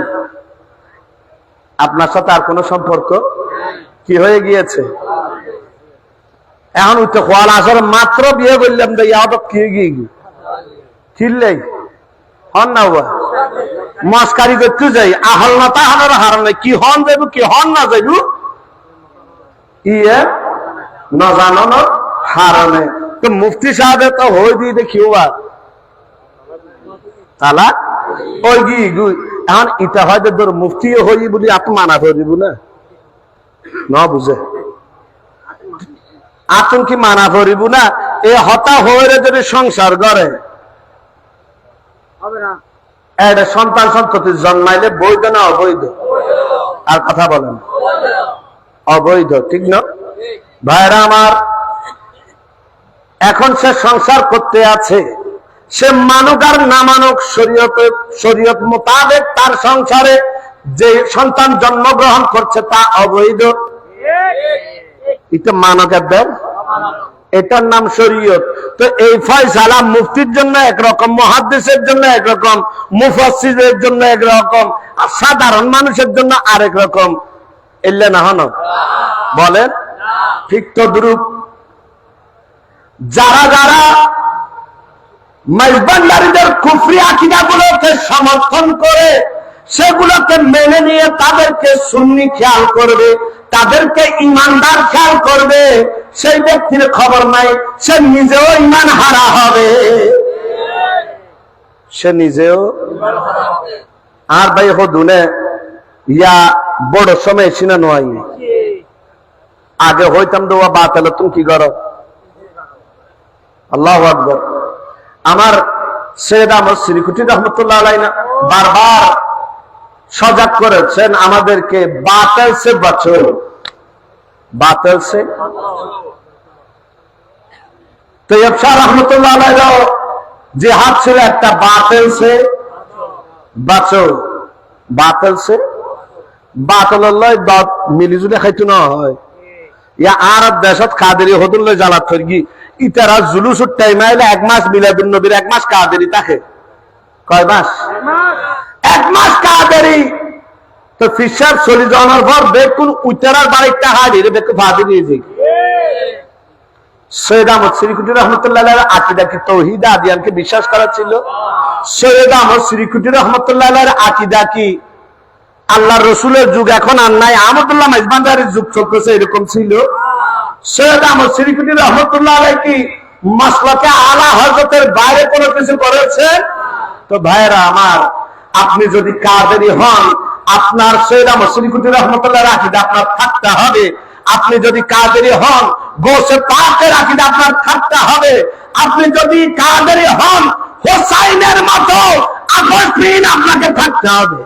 আপনার সাথে আর কোন সম্পর্ক কি হয়ে গিয়েছে। এখন উঠতে খোয়াল আসর মাত্র বিয়ে করলাম তো ইয়াদব কি গিয়ে চিল্লাই হন না বাবা মস্কারি করতে যাই আহল না তাহার হারানে কি হন যাইব কি হন না যাইব ইয়ে না জানানো হারানে। তো মুফতি সাহেব তো হই দিয়ে দেখি তালাক ওই গি এখন ইটা হয়তো তোর মুফতিও হই বলি আপনি মানা করে দিব না বুঝে আপন কি মানা করিব না? এ হতা হয়ে যদি সংসার করে এটা সন্তান সন্ততি জন্মাইলে বৈধ না অবৈধ? আর কথা বলেন অবৈধ, ঠিক না ভাইরা আমার? এখন সে সংসার করতে আছে, সে মানুক আর না মানুক শরীয়ত মোতাবেক তার সংসারে যে সন্তান জন্মগ্রহণ করছে তা অবৈধ। এটা মানকের দেন, এটার নাম শরীয়ত। তো এই ফয়সালা মুফতির জন্য একরকম, মুহাদ্দিসের জন্য একরকম, মুফাসসিরের জন্য একরকম, আর সাধারণ মানুষের জন্য আরেক রকম। এলে না হন বলেন ঠিক তদ্রুপ যারা যারা মাইজবান্ডারীদের কুফরি আকীদাগুলোকে সমর্থন করে সেগুলোকে মেনে নিয়ে তাদেরকে সুন্নি খেয়াল করবে, তাদেরকে ইমানদার খেয়াল করবে, সেই ব্যক্তির খবর নাই সে নিজেও ইমান হারা হবে, সে নিজেও। আর ভাই হদুনে ইয়া বড় সময় ছিনা নয় আগে হইতাম দোয়া বাতালে তুমি কি করো। আল্লাহু আকবার। আমার সৈয়দ আহমদ শ্রীকুটি রহমতুল্লাহ আলাইহি বারবার সজাগ করেছেন আমাদেরকে, বাতিল সে বাঁচো, বাতিল সে। তৈয়ব শাহ রহমতুল্লাহ আলাইহি জিহাদ ছিল একটা, বাতিল সে বাঁচো, বাতিল সে বাতিল মিলিজুলে খাইতো না হয়। ইয়া আরব দেশত কাদেরি হদুল্লে জ্বালাত ফেরগি ইতারা জুলুসুর টাইম আইলে 1 মাস মিলাদুন নবীর 1 মাস কাদেরি থাকে। কয় মাস? 1 মাস কাদেরি। তো ফিসার চলে যাওয়ার পর বেকুন উইতারার বাড়িটা হাজির বেকু ফাদি দিয়েছে। সৈয়দ আহমদ শ্রীকুটি রহমতুল্লাহ আলাইহির আকীদা কি তাওহীদ আদিয়ানকে বিশ্বাস করা ছিল? সৈয়দ আহমদ শ্রীকুটি রহমতুল্লাহ আলাইহির আকীদা কি আল্লাহর রাসূলের যুগ এখন আর নাই, আহমদুল্লাহ মাইজবান্ডারীর যুগ চলতেছে এরকম ছিল? সৈয়দ আহমদ শ্রীকুটি রহমতুল্লাহ আলাইহি কি মাসলাকে আলা হযরতের বাইরে কোনো কিছু করেছেন? তো ভাইরা আমার, আপনি যদি কাদেরি হন আপনার সৈয়দ আহমদ শ্রীকুটি রহমতুল্লাহর আকীদা আপনার থাকতে হবে। আপনি যদি কাদেরি হন গৌসে পাকের আকীদা আপনার থাকতে হবে। আপনি যদি কাদেরি হন হোসাইনের মতো আপসহীন আপনাকে থাকতে হবে।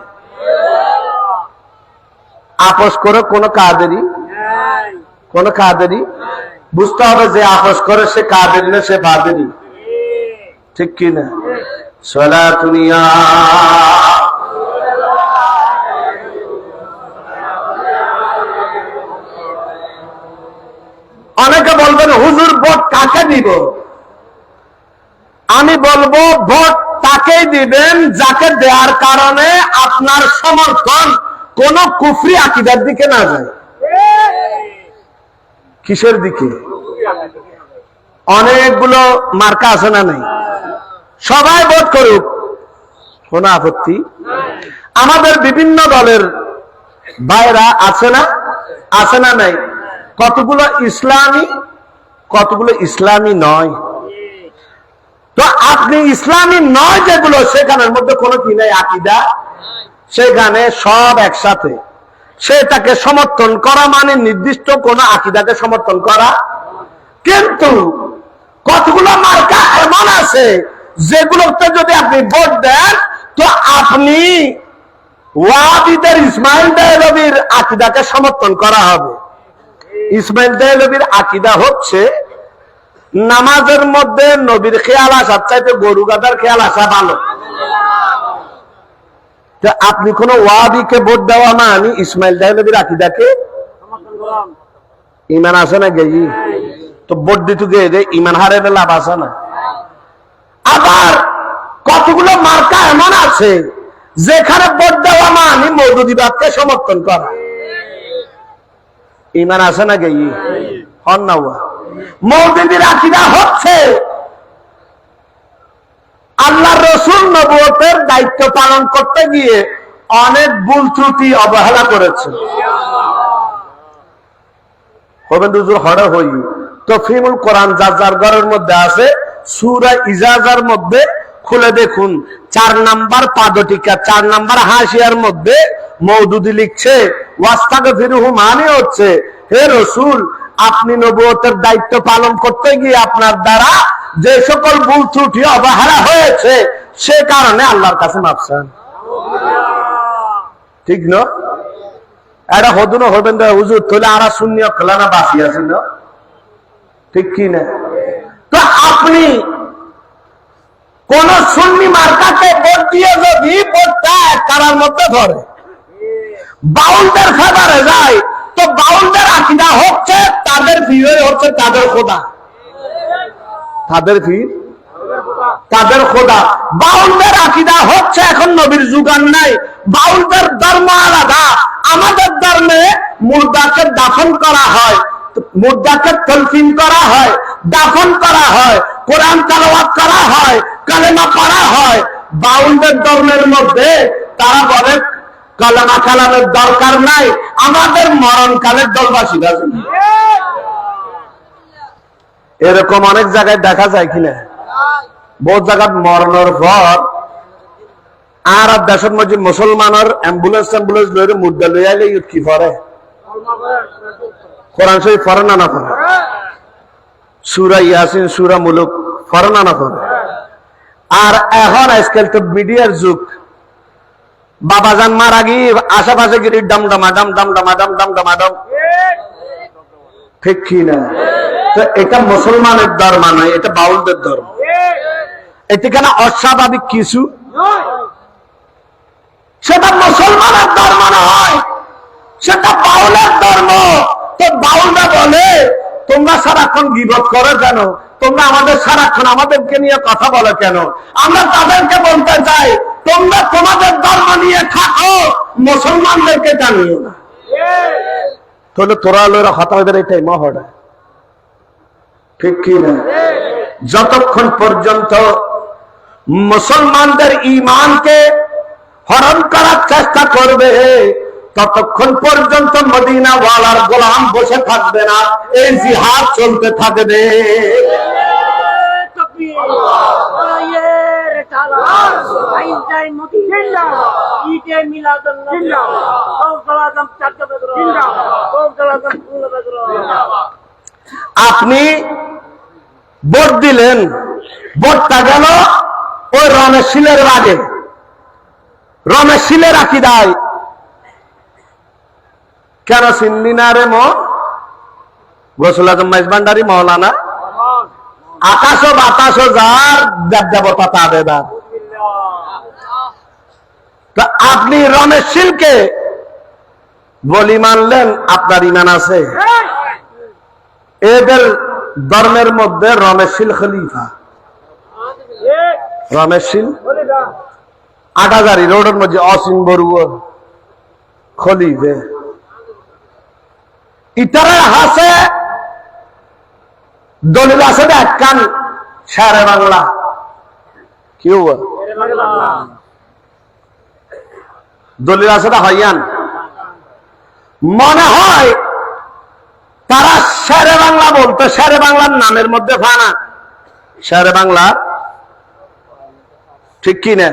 আপোষ করে কোন কাদেরি, কোন কাদেরি বুঝতে হবে যে আপোষ করে সে কাদেরি না, সে ফাদেরি, ঠিক কি না? সালাতুনিয়া অনেকে বলবেন হুজুর ভোট কাকে দিব? আমি বলবো ভোট তাকেই দিবেন যাকে দেওয়ার কারণে আপনার সমর্থন কোন কুফরি আকীদার দিকে না যায়। কিসের দিকে? অনেকগুলো মার্কা আছে না নাই? সবাই ভোট করুক, কোন আপত্তি। আমাদের বিভিন্ন দলের ভাইরা আছে না, আছে না নাই? কতগুলো ইসলামী, কতগুলো ইসলামী নয়। তো আপনি ইসলামী নয় যেগুলো, সেখানের মধ্যে কোনো কি নাই আকীদা, সেখানে সব একসাথে। সেটাকে সমর্থন করা মানে নির্দিষ্ট কোন আকীদাকে সমর্থন করা। কিন্তু কতগুলো মার্কা এমন আছে যেগুলোতে যদি আপনি ভোট দেন তো আপনি ওয়াহাবীদের ইসমাইল দেহলভীর আকীদাকে সমর্থন করা হবে। ইসমাইল দেহলভীর আকীদা হচ্ছে নামাজের মধ্যে নবীর খেয়াল আসার চাইতে গরু গাদার খেয়াল আসা ভালো। আপনি কোন ওয়াহাবীকে ভোট দেওয়া না, আমি ইসমাইল দেহলভীর আকীদাকে ইমান আছে না গেই? তো বর্ধিত গিয়ে ইমান হারের লাভ আছে না? আবার কতগুলো মার্কা এমন আছে যেখানে ভোট দেওয়া মানে মৌদুদিবাদকে সমর্থন করা। ইমান আছে না গে হন না? মৌদুদির আকীদা হচ্ছে আল্লাহ রসুল নবুয়তের দায়িত্ব পালন করতে গিয়ে অনেক ভুল ত্রুটি অবহেলা করেছে। তফহিমুল কোরআন যার যার ঘরের মধ্যে আছে, সূরা ইজাজার মধ্যে খুলে দেখুন 4 নাম্বার পাদটিকা 4 নাম্বার হাসিয়ার মধ্যে মওদুদি লিখছে ওয়াস্তাগফিরুহু মানে হচ্ছে, হে রাসূল আপনি নবুয়তের দায়িত্ব পালন করতে গিয়ে আপনার দ্বারা যে সকল ভুল ত্রুটি অবহেলা হয়েছে সে কারণে আল্লাহর কাছে মাফ চান। ঠিক না? এটা হদুন হবেন হুজুর তাহলে আর শূন্য খেলানা বাকি আছে না? ঠিক কি না? তো আপনি কোন সুন্নি মার্কাকে ভোট দিয়ে যদি ভোটটা কারার মধ্যে ধরে বাউলদের ফেভারে যায়, তো বাউলদের আকীদা হচ্ছে তাদের পীর হচ্ছে তাদের খোদা, তাদের পীর তাদের খোদা। বাউলদের আকীদা হচ্ছে এখন নবীর যুগান নাই, বাউলদের ধর্ম আলাদা। আমাদের ধর্মে মুর্দাকে দাফন করা হয়, মুর্দাকে তলকিন করা হয়, দাফন করা হয়, কোরআন তেলাওয়াত করা হয়, কালেমা পড়া হয়। বাউলদের ধর্মের মধ্যে তারা বলে কালেমা কালামের দরকার নাই, আমাদের মরণকালের দলবাসী আছে। এরকম অনেক জায়গায় দেখা যায় কিনা? বহু জায়গায় মরণের পর আর দেশের মধ্যে মুসলমানের অ্যাম্বুলেন্স লইলে মুদ্রা লই আইলে কি পড়ে? কোরআন শরীফ পড়ে না পড়ে? সূরা ইয়াসিন সূরা মুলুক পড়ে না পড়ে? আর এখন আজকাল তো মিডিয়ার যুগ, বাবাজান মারা গিয়ে আশেপাশে গিয়ে ডাম ডামা ডাম ডাম ডামা ডাম ডাম ডামা ডাম, ঠিক কি না? তো এটা মুসলমানের ধর্ম নয়, এটা বাউলদের ধর্ম। এখানে অস্বাভাবিক কিছু, সেটা মুসলমানের ধর্ম নয়, সেটা বাউলের ধর্ম। তো বাউলরা বলে তোমরা সারাক্ষণ গীবত করো কেন? তোমরা আমাদের সারাক্ষণ আমাদেরকে নিয়ে কথা বলো কেন? আমরা তাদেরকে বলতে চাই তোমরা তোমাদের ধর্ম নিয়ে থাকো, মুসলমানদেরকে জানিও না। তাহলে তোরা লোরা কথা হবে এটাই মহড়া, ঠিক কি না? যতক্ষণ পর্যন্ত মুসলমানদের ঈমানকে হরণ করার চেষ্টা করবে ততক্ষণ পর্যন্ত মদিনা ওয়ালার গোলাম বসে থাকবে না, এই জিহাদ চলতে থাকবে। আপনি ভোট দিলেন, ভোটটা গেল ওই রমেশ শীলের বাগে, রমেশ শীলের আকীদায় কেন চিনলি না রে গোসল আজম মাইজভান্ডারী মৌলানা? আকাশ ও বাতাস যার দেব দেবতা তাদের। আপনি রমেশ শীলকে বলি মানলেন, আপনার ইমান আছে? এদের ধর্মের মধ্যে রমেশ শীল খলিফা, রমেশ শীল আটাজারি রোডের মধ্যে অসীম বড়ুয়া খলিফে। ইতারা হাসে দলিল আছে একখান শেরে বাংলা, কি দলিল আছে হইয়ান, মনে হয় তারা শেরে বাংলা বলতো, শেরে বাংলার নামের মধ্যে ফানা শেরে বাংলা, ঠিক কি না?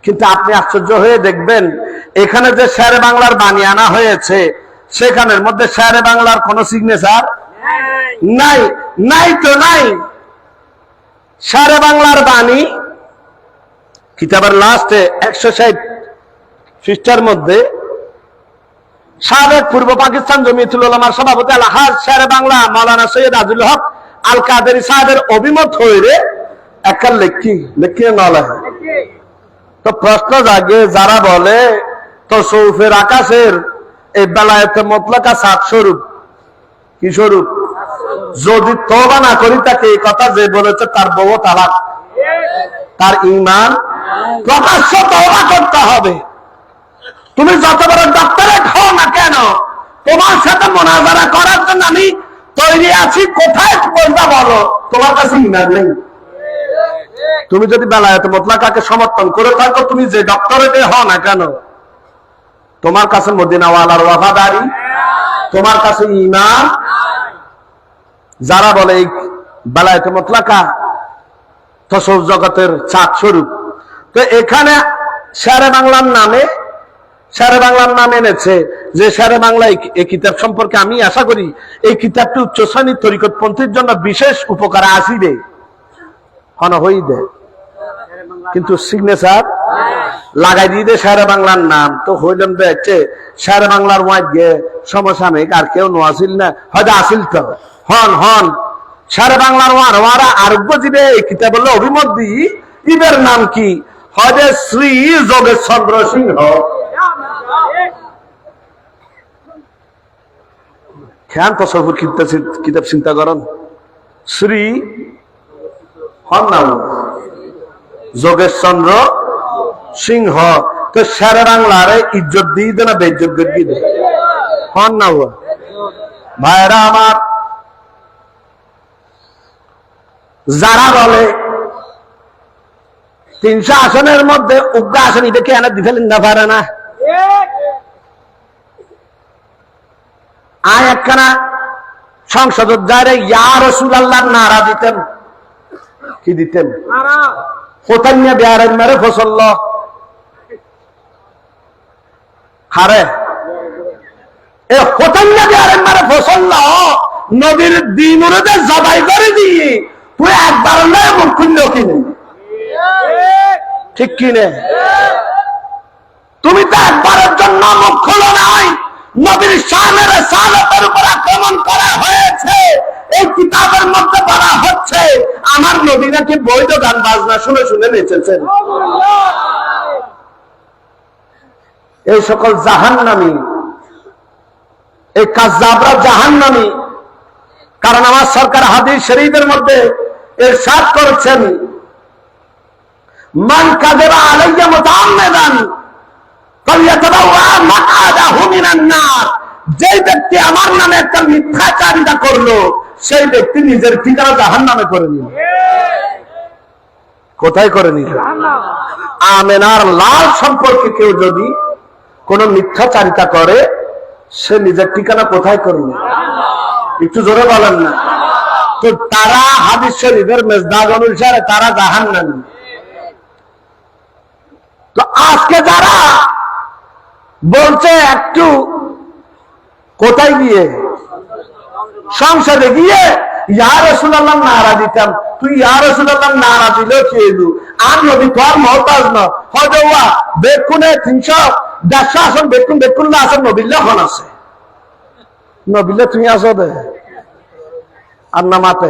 কিন্তু আপনি আশ্চর্য হয়ে দেখবেন এখানে যে শেরে বাংলার বাণী আনা হয়েছে সেখানের মধ্যে শেরে বাংলার কোন সিগনেচার নাই, নাই তো নাই। শেরে বাংলার বাণী কিতাবের লাস্টে 160 পৃষ্ঠার মধ্যে সাবেক পূর্ব পাকিস্তান জমিয়তুল উলামার সভাপতি আলহাজ শেরে বাংলা মাওলানা সৈয়দ আজুল হক আল কাদেরী সাহেবের অভিমত হয়ে একটা লেখি নলে। তো প্রশ্ন জাগে যারা বলে তো সৌফের আকাশের এই বেলায়েতে মুতলাকা 7 স্বরূপ, কি স্বরূপ? যদি তওবা না করি তাকে এই কথা যে বলেছে তার বউ তালাক, তার ঈমান প্রকাশ্য তওবা করতে হবে। তুমি যত বড় ডক্টরেট হও না কেন, তোমার সাথে মুনাজারা করার জন্য আমি তৈরি আছি। কোথায় বলবা বলো, তোমার কাছে ঈমান নেই। তুমি যদি বেলায়েতে মুতলাকাকে সমর্থন করে থাকো, তুমি যে ডক্টরেটে হও না কেন, তোমার কাছে মদিনাওয়ালার ওয়াফাদারি, তোমার কাছে ঈমান। যারা বলে এই বেলায়েতে মুতলাকা তসৌফ জগতের চাঁদ স্বরূপ, তো এখানে শেরে বাংলার নামে এনেছে যে শেরে বাংলা এই কিতাব সম্পর্কে আমি আশা করি এই কিতাবটি উচ্চ শ্রেণীর তরিকতপন্থীর জন্য বিশেষ উপকারে আসিবে, হই দে, কিন্তু সিগনেচার লাগাই দিয়ে দেয় শেরে বাংলার নাম। তো হইলাম দেখছে শেরে বাংলার ওয়াইড গে সমসাময়িক আর কেউ নো আসিল না, হয়তো আসিল তো হন শেরে বাংলার ওয়ারা আরোগ্য জীবে এই কিতাব বললে অভিমত দিই, ইবের নাম কি হয়তো শ্রী যোগেশ চন্দ্র সিংহ। খেয়ান তসফুর কিতাব চিন্তা করেন, শ্রী হন নাম যোগেশ চন্দ্র সিংহ। তো শেরে বাংলার ইজ্জত দিয়ে দে না বেইজ্জত দিয়ে দে, হন না ভাইরা আমার। যারা বলে 300 আসনের মধ্যে উগ্র আসন এটাকে এনে দিতে না পারে না, একখানা সংসদ যারে ইয়া রাসূলুল্লাহ নারা দিতেন, কি দিতেন, হোতান্যা বিহারের মেরে ফসল হারে এ হোতান্যা বিহারের মেরে ফসল নবীর দিনুরতে জবাই করে দিয়ে তুই একবার নয় মুখ খুলল কিনে, ঠিক কিনে? তুমি তো একবারের জন্য মুখ খোলো নাই। নবীর শানের সালাতের উপর আক্রমণ করা হয়েছে, এই কিতাবের মধ্যে বলা হচ্ছে আমার নবী নাকি বৈধ গান বাজনা শুনে শুনে নেচেছেন। এই সকল জাহান্নামী, এই কাযযাবরা জাহান্নামী। কারণ আমার সরকার হাদিস শরীফের মধ্যে ইরশাদ করেছেন, মান কাযাবা আলাইয়া মুতাআম্মিদান ফালইয়াতাবাওয়া মাকআদাহু মিনান নার। যে ব্যক্তি আমার নামে একটা মিথ্যাচারিতা করলো, সেই ব্যক্তি নিজের ঠিকানা জাহান্নামে করে নিল। কোথায় করে নিল? আমেনার লাল সম্পর্কে কেউ যদি কোন মিথ্যাচারিতা করে, সে নিজের ঠিকানা কোথায় করে নিল? একটু জোরে বলেন না। তো তারা হাদিস শরীফের মেজদাগ অনুসারে তারা জাহান্নামী। তো আজকে যারা বলছে একটু কোথায় গিয়ে, সংসদে গিয়ে ইয়া রাসূলুল্লাহ নারা দিতাম, তুই ইয়া রাসূলুল্লাহ নারা দিলেও খেয়েলু, আর নবী তোর মহতাজ না হয়তো বেকুনে 300-150 আসন বেকুন না আসন নবিল্লা খন আছে, নবিল্লা তুমি আসো দে আর নামাতে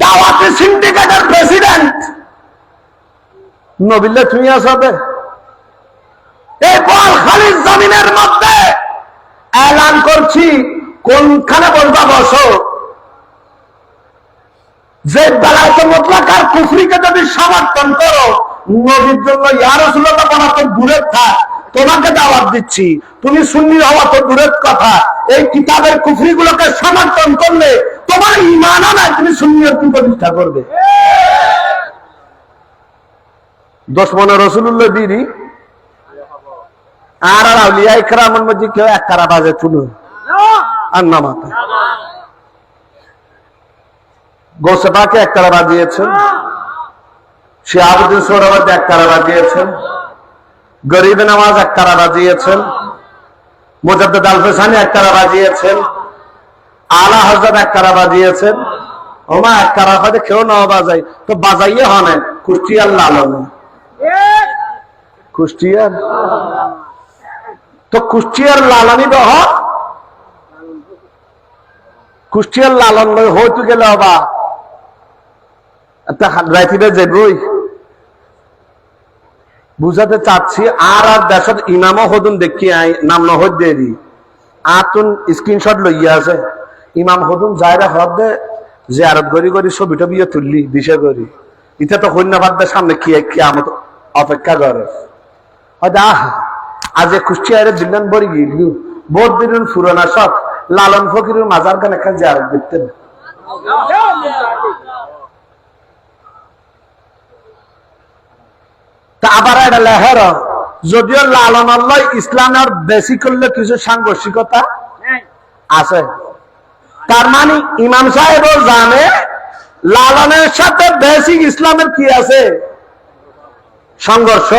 দাওয়াতে সিন্ডিকেটের প্রেসিডেন্ট নবিল্লা তুমি আসো দে। এই বোয়ালখালীর জমিনের মধ্যে এলান করছি, কোনখানে বলবা বসো, যে বেলায়েতে মুতলাকার কুফরিকে যদি সমর্থন করো, নবীর জন্য ইয়া রাসূলুল্লাহ বলা তো দূরের থাক, তোমাকে দাওয়াত দিচ্ছি, তুমি সুন্নি হওয়া তো দূরের কথা, এই কিতাবের কুফরিগুলোকে সমর্থন করলে তোমার ঈমানও নাই, তুমি সুন্নিয়ত কি প্রতিষ্ঠা করবে? দুশমনে রাসূলুল্লাহ বিরি আর আউলিয়া ইকরামের মধ্যে কেউ এক কারা বাজে তুলো আর নামাতে। গৌসে পাকে এক কারা বাজিয়েছেন, শিহাবুদ্দিন সোহরাওয়ার্দী এক কারা বাজিয়েছেন, গরিবে নামাজ এক কারা বাজিয়েছেন, মুজাদ্দিদ আল-ফিসানি এক কারা বাজিয়েছেন, আলা হযরত এক কারা বাজিয়েছেন। ওমা এক কারা হয়তো কেউ না বাজাই তো বাজাইয়ে হনে কুষ্টিয়ার লালনে, কুষ্টিয়ার তো কুষ্টিয়ার লালনি দহ, কুষ্টিয়ার লালন হয়তো গেলে হবা রাইতিটা যাবই বুঝাতে চাচ্ছি। আর দেশত ইমামও হদুন দেখি নাম নহদ দেরি আতুন স্ক্রিনশট লইয়া আছে ইমাম হুদুম জায়রা হদ দে জিয়ারত করি করি ছবি টবি তুললি দিশা করি ইটা তো কন্যাবাদের সামনে কি কিয়ামত অপেক্ষা করে আজ কুষ্টিয়ারে দিলেন বড়ি গিলু বোধ দিলেন ফুরনা শখ লালন ফকিরের মাজার গান একটা জিয়ারত দেখতেন তা আবার এটা লেহের যদিও লালন আল্লাহ ইসলামের বেশি করলে কিছু সাংঘর্ষিকতা আছে তার মানে ইমাম সাহেবও জানে লালনের সাথে বেসিক ইসলামের কি আছে সংঘর্ষ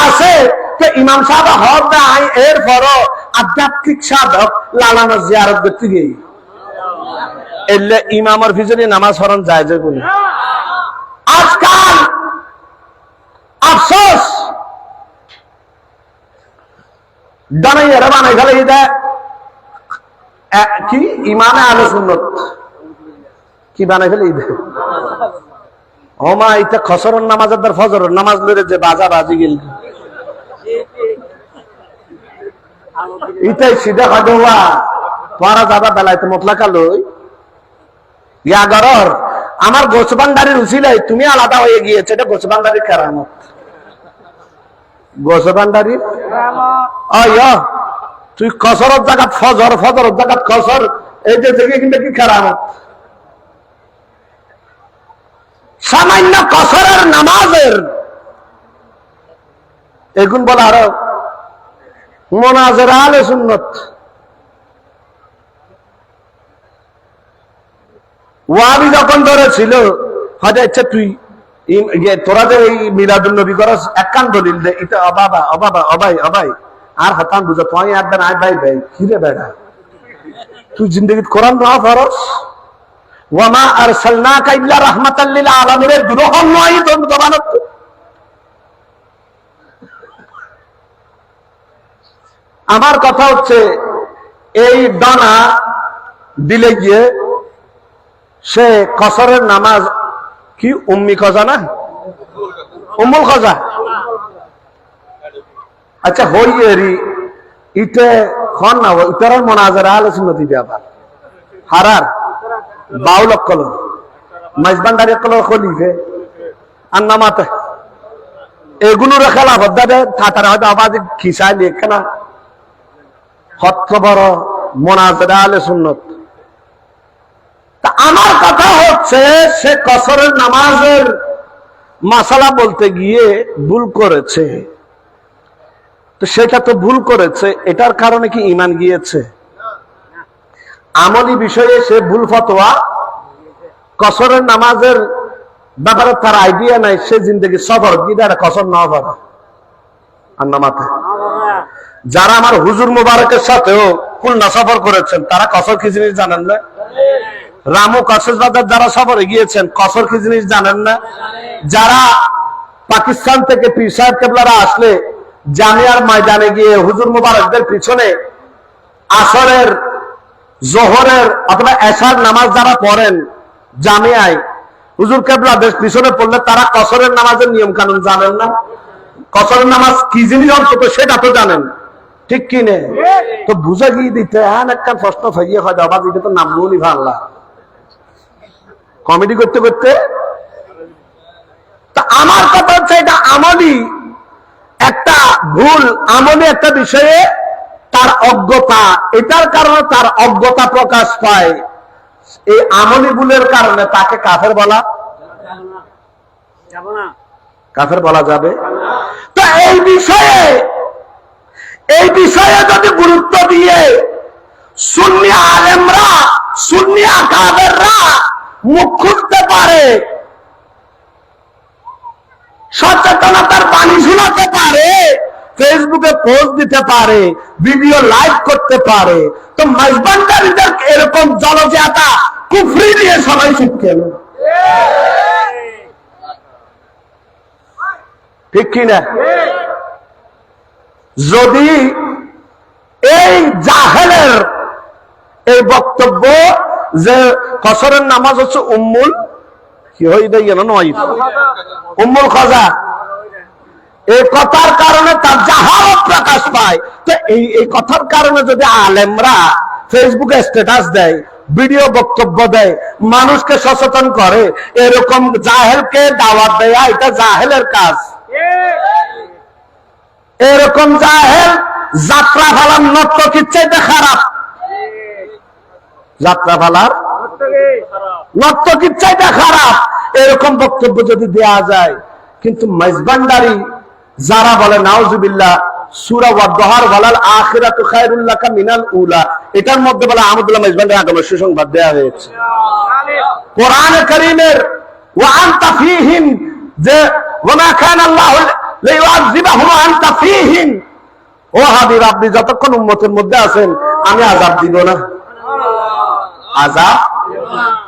আছে তো ইমাম সাহেব হক দেয় এর পরও আধ্যাত্মিক সাধক লালনের জিয়ারত করতে গিয়ে এলে ইমামের পিছনে নামাজ পড়ান যায় যে কোনো আজকাল আফসোস দানাইয়ারা বানাই ফেলে দেয় কি ইমামে আহলে সুন্নাত কি বানাই ফেলে দেয় ওমা এটা খসরের নামাজের দ্বার ফজরের নামাজ লইরে যে বাজা বাজি গেল ইটাই সিধা খাদোয়া তোরা যাবা বেলাইতে মতলাকা লই ইয়া গরর আমার গোসবান্ডারির উছিলাই তুমি আলাদা হয়ে গিয়েছে এটা গোসবান্ডারির কেরামত গোসবান্ডারির কেরামত তুই কসরত জায়গাত ফজর ফজরত জায়গাত কসর এই যে থেকে কিন্তু কি কেরামত সামান্য কসরের নামাজের এগুন বলা আরো মোনাজেরা আহলে সুন্নাত ওয়াবি যখন ধরেছিল হয়তো ইচ্ছা তুই তোরা যে এই মিলাদুল নবী করস এক কান দলিল দে এটা অবাবা অবাবা অবাই অবাই আর হতান বুঝো তুই একদিন আয় ভাই ভাই কিরে বেড়া তুই জিন্দগিত কোরআন না ফরস ওয়ামা আরসালনাকা ইল্লা রাহমাতাল লিল আলামিন এর দুরহম নয় তোর জবানত আমার কথা হচ্ছে এই দানা দিলে গিয়ে সে কসরের নামাজ কি উম্মি খজা না উম্মুল খজা আচ্ছা হই এরি ইতে খন না ইতার মোনাজারা আহলে সুন্নতি ব্যাপার হারার বাউল কল মাইজবান্ডারি কল খলিফে আর নামাতে এগুলোর খেলা ভদ্দাবে থাতারা হয়তো আবার খিসাই লেখে না হত্র বড় মোনাজারা আহলে সুন্নত তা আমার কথা হচ্ছে সে কসরের নামাজের মাসালা বলতে গিয়ে ভুল করেছে তো সেটা তো ভুল করেছে এটার কারণে কি ঈমান গিয়েছে আমলি বিষয়ে সে ভুল ফতোয়া কসরের নামাজের ব্যাপারে তার আইডিয়া নাই সে জিন্দগি সফর গিয়ে কসর না পাবে আর নামাতে যারা আমার হুজুর মুবারকের সাথেও খুলনা সফর করেছেন তারা কসর কি জিনিস জানেন না রামু কক্সবাজার যারা সফরে গিয়েছেন কসর কি জিনিস জানেন না যারা পাকিস্তান থেকে পীর সাহেব কেবলারা আসলে জামিয়ার ময়দানে গিয়ে হুজুর মুবারকদের পিছনে আসরের জোহরের অথবা এশার নামাজ যারা পড়েন জামিয়ায় হুজুর কেবলাদের পিছনে পড়লে তারা কসরের নামাজের নিয়ম কানুন জানেন না কসরের নামাজ কি জিনিস অন্তত সেটা তো জানেন ঠিক কি নে তো বুঝা গিয়ে দিতে একটা প্রশ্ন থাইয়ে হয় আবার এটা তো নাম নি ভাল্লা কমেডি করতে করতে তা আমার কথা হচ্ছে এটা আমলি একটা ভুল আমলি একটা বিষয়ে তার অজ্ঞতা এটার কারণে তার অজ্ঞতা প্রকাশ পায় এই আমলি ভুলের কারণে তাকে কাফের বলা কাফের বলা যাবে তো এই বিষয়ে যদি গুরুত্ব দিয়ে সুন্নি আলেমরা সুন্নি আকাবেররা মুখ খুলতে পারে সচেতনতার বাণী শোনাতে পারে ফেসবুকে পোস্ট দিতে পারে ভিডিও লাইভ করতে পারে তো মাইজবান্ডারিদের এরকম জলজাতা কুফরি দিয়ে সবাই শিখতে ঠিক কিনা যদি এই জাহেলের এই বক্তব্য যে কসরের নামাজ হচ্ছে উম্মুল কি হয়ে গেল নয় উম্মুল খজা এই কথার কারণে তার জাহালত প্রকাশ পায় যায়। তো এই কথার কারণে যদি আলেমরা ফেসবুকে স্ট্যাটাস দেয়, ভিডিও বক্তব্য দেয়, মানুষকে সচেতন করে, এরকম জাহেলকে দাওয়াত দেয়া এটা জাহেলের কাজ। এরকম জাহেল যাত্রা ফালার নর্তকীর চাইতে খারাপ, যাত্রা ফালার নর্তকীর চাইতে খারাপ এরকম বক্তব্য যদি দেয়া যায়। কিন্তু মেজবান্ডারি যারা বলে নাউজুবিল্লাহ, সূরা ওয়াদ-দুহার ওয়ালাল আখিরাতু খায়রুল লাকা মিনাল উলা, এটার মধ্যে বলে আহমদুল্লাহ মেজবান্ডারি আগমনের সুসংবাদ দেয়া হয়েছে। কোরআনে কারীমের ওয়া আনতা ফীহিম, যে ওয়া মা কানা আল্লাহু লিউআযিবাহুম ওয়া আনতা ফীহিম, ও হাবিব আপনি যতক্ষণ উম্মতের মধ্যে আছেন আমি আযাব দিব না, আযাব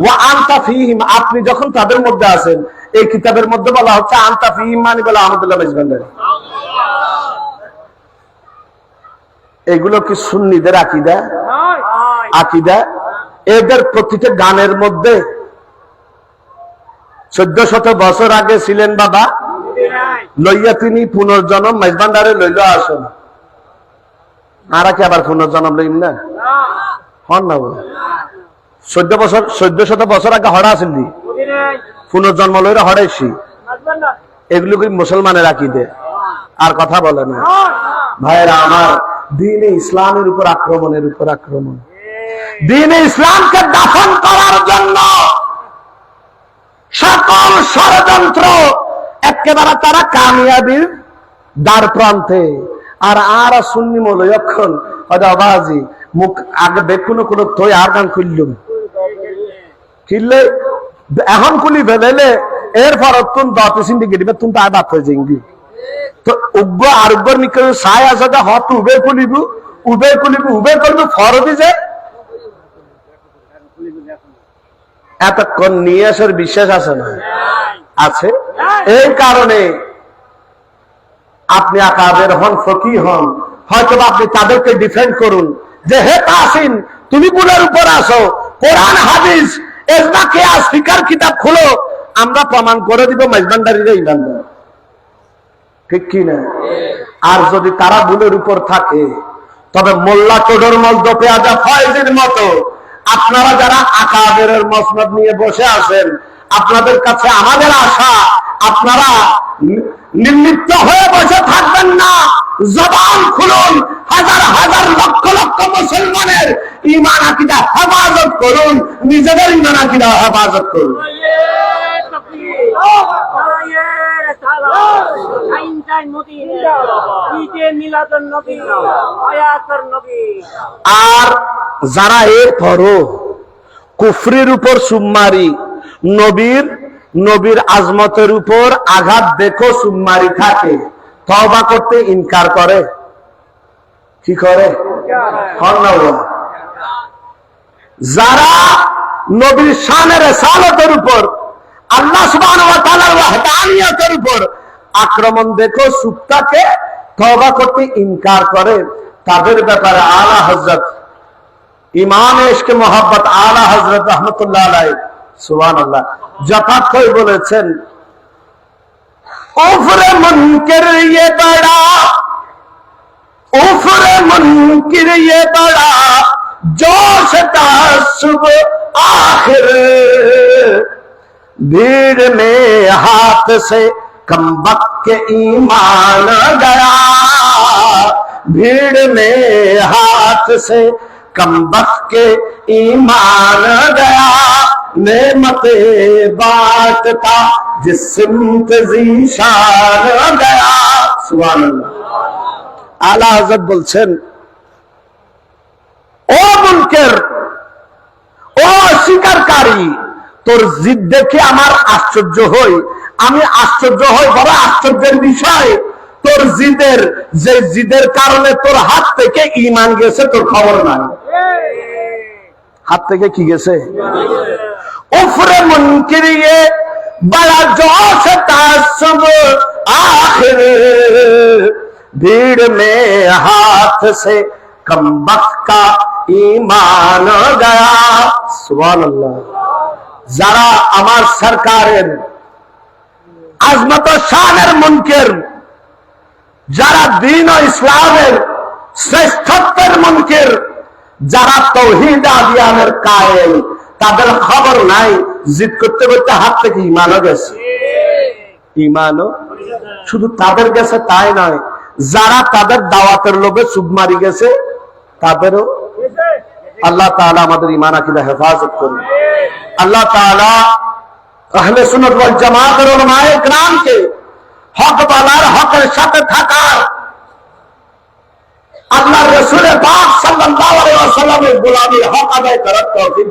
ওয়া আনতা ফীহিম, আপনি যখন তাদের মধ্যে আছেন। এই কিতাবের মধ্যে বলা হচ্ছে আনতা ফীহিম মানে বলে আহমদুল্লাহ মেজবান্ডারি। এগুলো কি সুন্নিদের আকীদা? আকীদা। এদের প্রতিটা গানের মধ্যে 1400 বছর আগে ছিলেন বাবা, লইয়া তিনি পুনর্জন্ম মেজবান্ডারে লইল আসেন, আর কি আবার পুনর্জন্ম লইম না হন না? 1400 বছর আগে হড়া আসেন নি, পুনর্জন্ম লইরা হড়াইছি। এগুলো কি মুসলমানের আকীদা? আর কথা বলে না। ভাইরা আমার, দ্বীনে ইসলামের উপর আক্রমণের উপর আক্রমণ, দ্বীনে ইসলামকে দাফন করার জন্য সকল ষড়যন্ত্র একেবারে তারা কামিয়াবির দ্বার প্রান্তে। আর সুন্নি মৌলবি এখন আবাজি মুখ আগে দেখুন কোনো তোই আর গান খুললুম কিনলে এখন খুলি ফেলেলে এরপর তুন দশ সিন্ডিকেট তুন তাই বাদ হয়ে যাইঙ্গি। তো উগ্র আর উগ্র নিকে সাই আছে হত উবের খুলিব, উবের খুলিব, উবের করবি ফরদি যে এতক্ষণ নিয়ে আসার বিশ্বাস আছে না? আছে। এই কারণে আপনি আকাবের হন, ফকি হন, হয়তো আপনি তাদেরকে ডিফেন্ড করুন যে হে তাসিন তুমি বুলের উপর আসো, কোরআন হাদিস এজমা কিয়াস ফিকার কিতাব খুলো, আমরা প্রমাণ করে দিব মেজবান্ডারিরা ইমানদার, ঠিক কি না? আর যদি তারা বুলের উপর থাকে তবে মোল্লা কোডর মধ্য পেয়াজা ফয়েজের মতো আপনারা যারা আকাবের মসনদ নিয়ে বসে আছেন, আপনাদের কাছে আমাদের আশা আপনারা নির্লিপ্ত হয়ে বসে থাকবেন না, জবান খুলুন, হাজার হাজার লক্ষ লক্ষ মুসলমানের ঈমান আকীদা হেফাজত করুন, নিজেদের ঈমান আকীদা হেফাজত করুন। আর যারা এরপরও কুফরির উপর সুম্মারি, নবীর আজমতের উপর আঘাত দেখো সুম্মারি থাকে, তওবা করতে ইনকার করে, কি করে? যারা নবীর শানের রিসালাতের উপর, আল্লাহ সুবহানাহু ওয়া তাআলার ওয়াহদানিয়তের উপর আক্রমণ দেখো সুক্তাকে, তওবা করতে ইনকার করে, তাদের ব্যাপারে আলা হযরত ইমাম ইশকে মোহাব্বত আলা হযরত রাহমাতুল্লাহ আলাইহি সুবহানাল্লাহ যথার্থই বলেছেন, উফরে মুনকির ये बड़ा, उफरे मुनकिर ये बड़ा जोश तासुब आखिर, भीड़ में हाथ से कमबख्त के ईमान गया, भीड़ में हाथ से कमबख्त के ईमान गया, नेमते बांटता जिस सिमत ज़ीशान गया। सुभान अल्लाह। आला हज़रत বলছেন, ও মুনকির, ও অস্বীকারী, তোর জিদ দেখে আমার আশ্চর্য হই, আমি আশ্চর্য হই, বড় আশ্চর্যের বিষয় তোর জিদের কারণে তোর হাত থেকে ঈমান গেছে, তোর খবর নাই। হাত থেকে কি গেছে? उफरे मुनकिर ये बड़ा जोश तासुब आखिर, भीड़ में हाथ से कमबख्त का ईमान गया। सुभान अल्लाह। যারা আমার সরকারের আজমত ও শানের মুনকির, যারা দ্বীন ও ইসলামের শ্রেষ্ঠত্বের মুনকির, যারা তাওহীদ আদিয়ানের কায়েল, তাদের খবর নাই জিদ করতে করতে হাত থেকে ঈমানও গেছে। ঈমানও শুধু তাদের গেছে তাই নয়, যারা তাদের দাওয়াতের লোভে সুদ মারি গেছে তাদেরও। আল্লাহ তাআলা আমাদের ঈমান আকীদা হেফাজত করুন। আল্লাহ তাআলা আহলে সুন্নাত ওয়াল জামাতের উলামায়ে কেরামকে হক বলার, হকের সাথে থাকার, আল্লাহর রাসূল পাক সাল্লাল্লাহু আলাইহি ওয়াসাল্লামের গোলামীর হক আদায় করার তৌফিক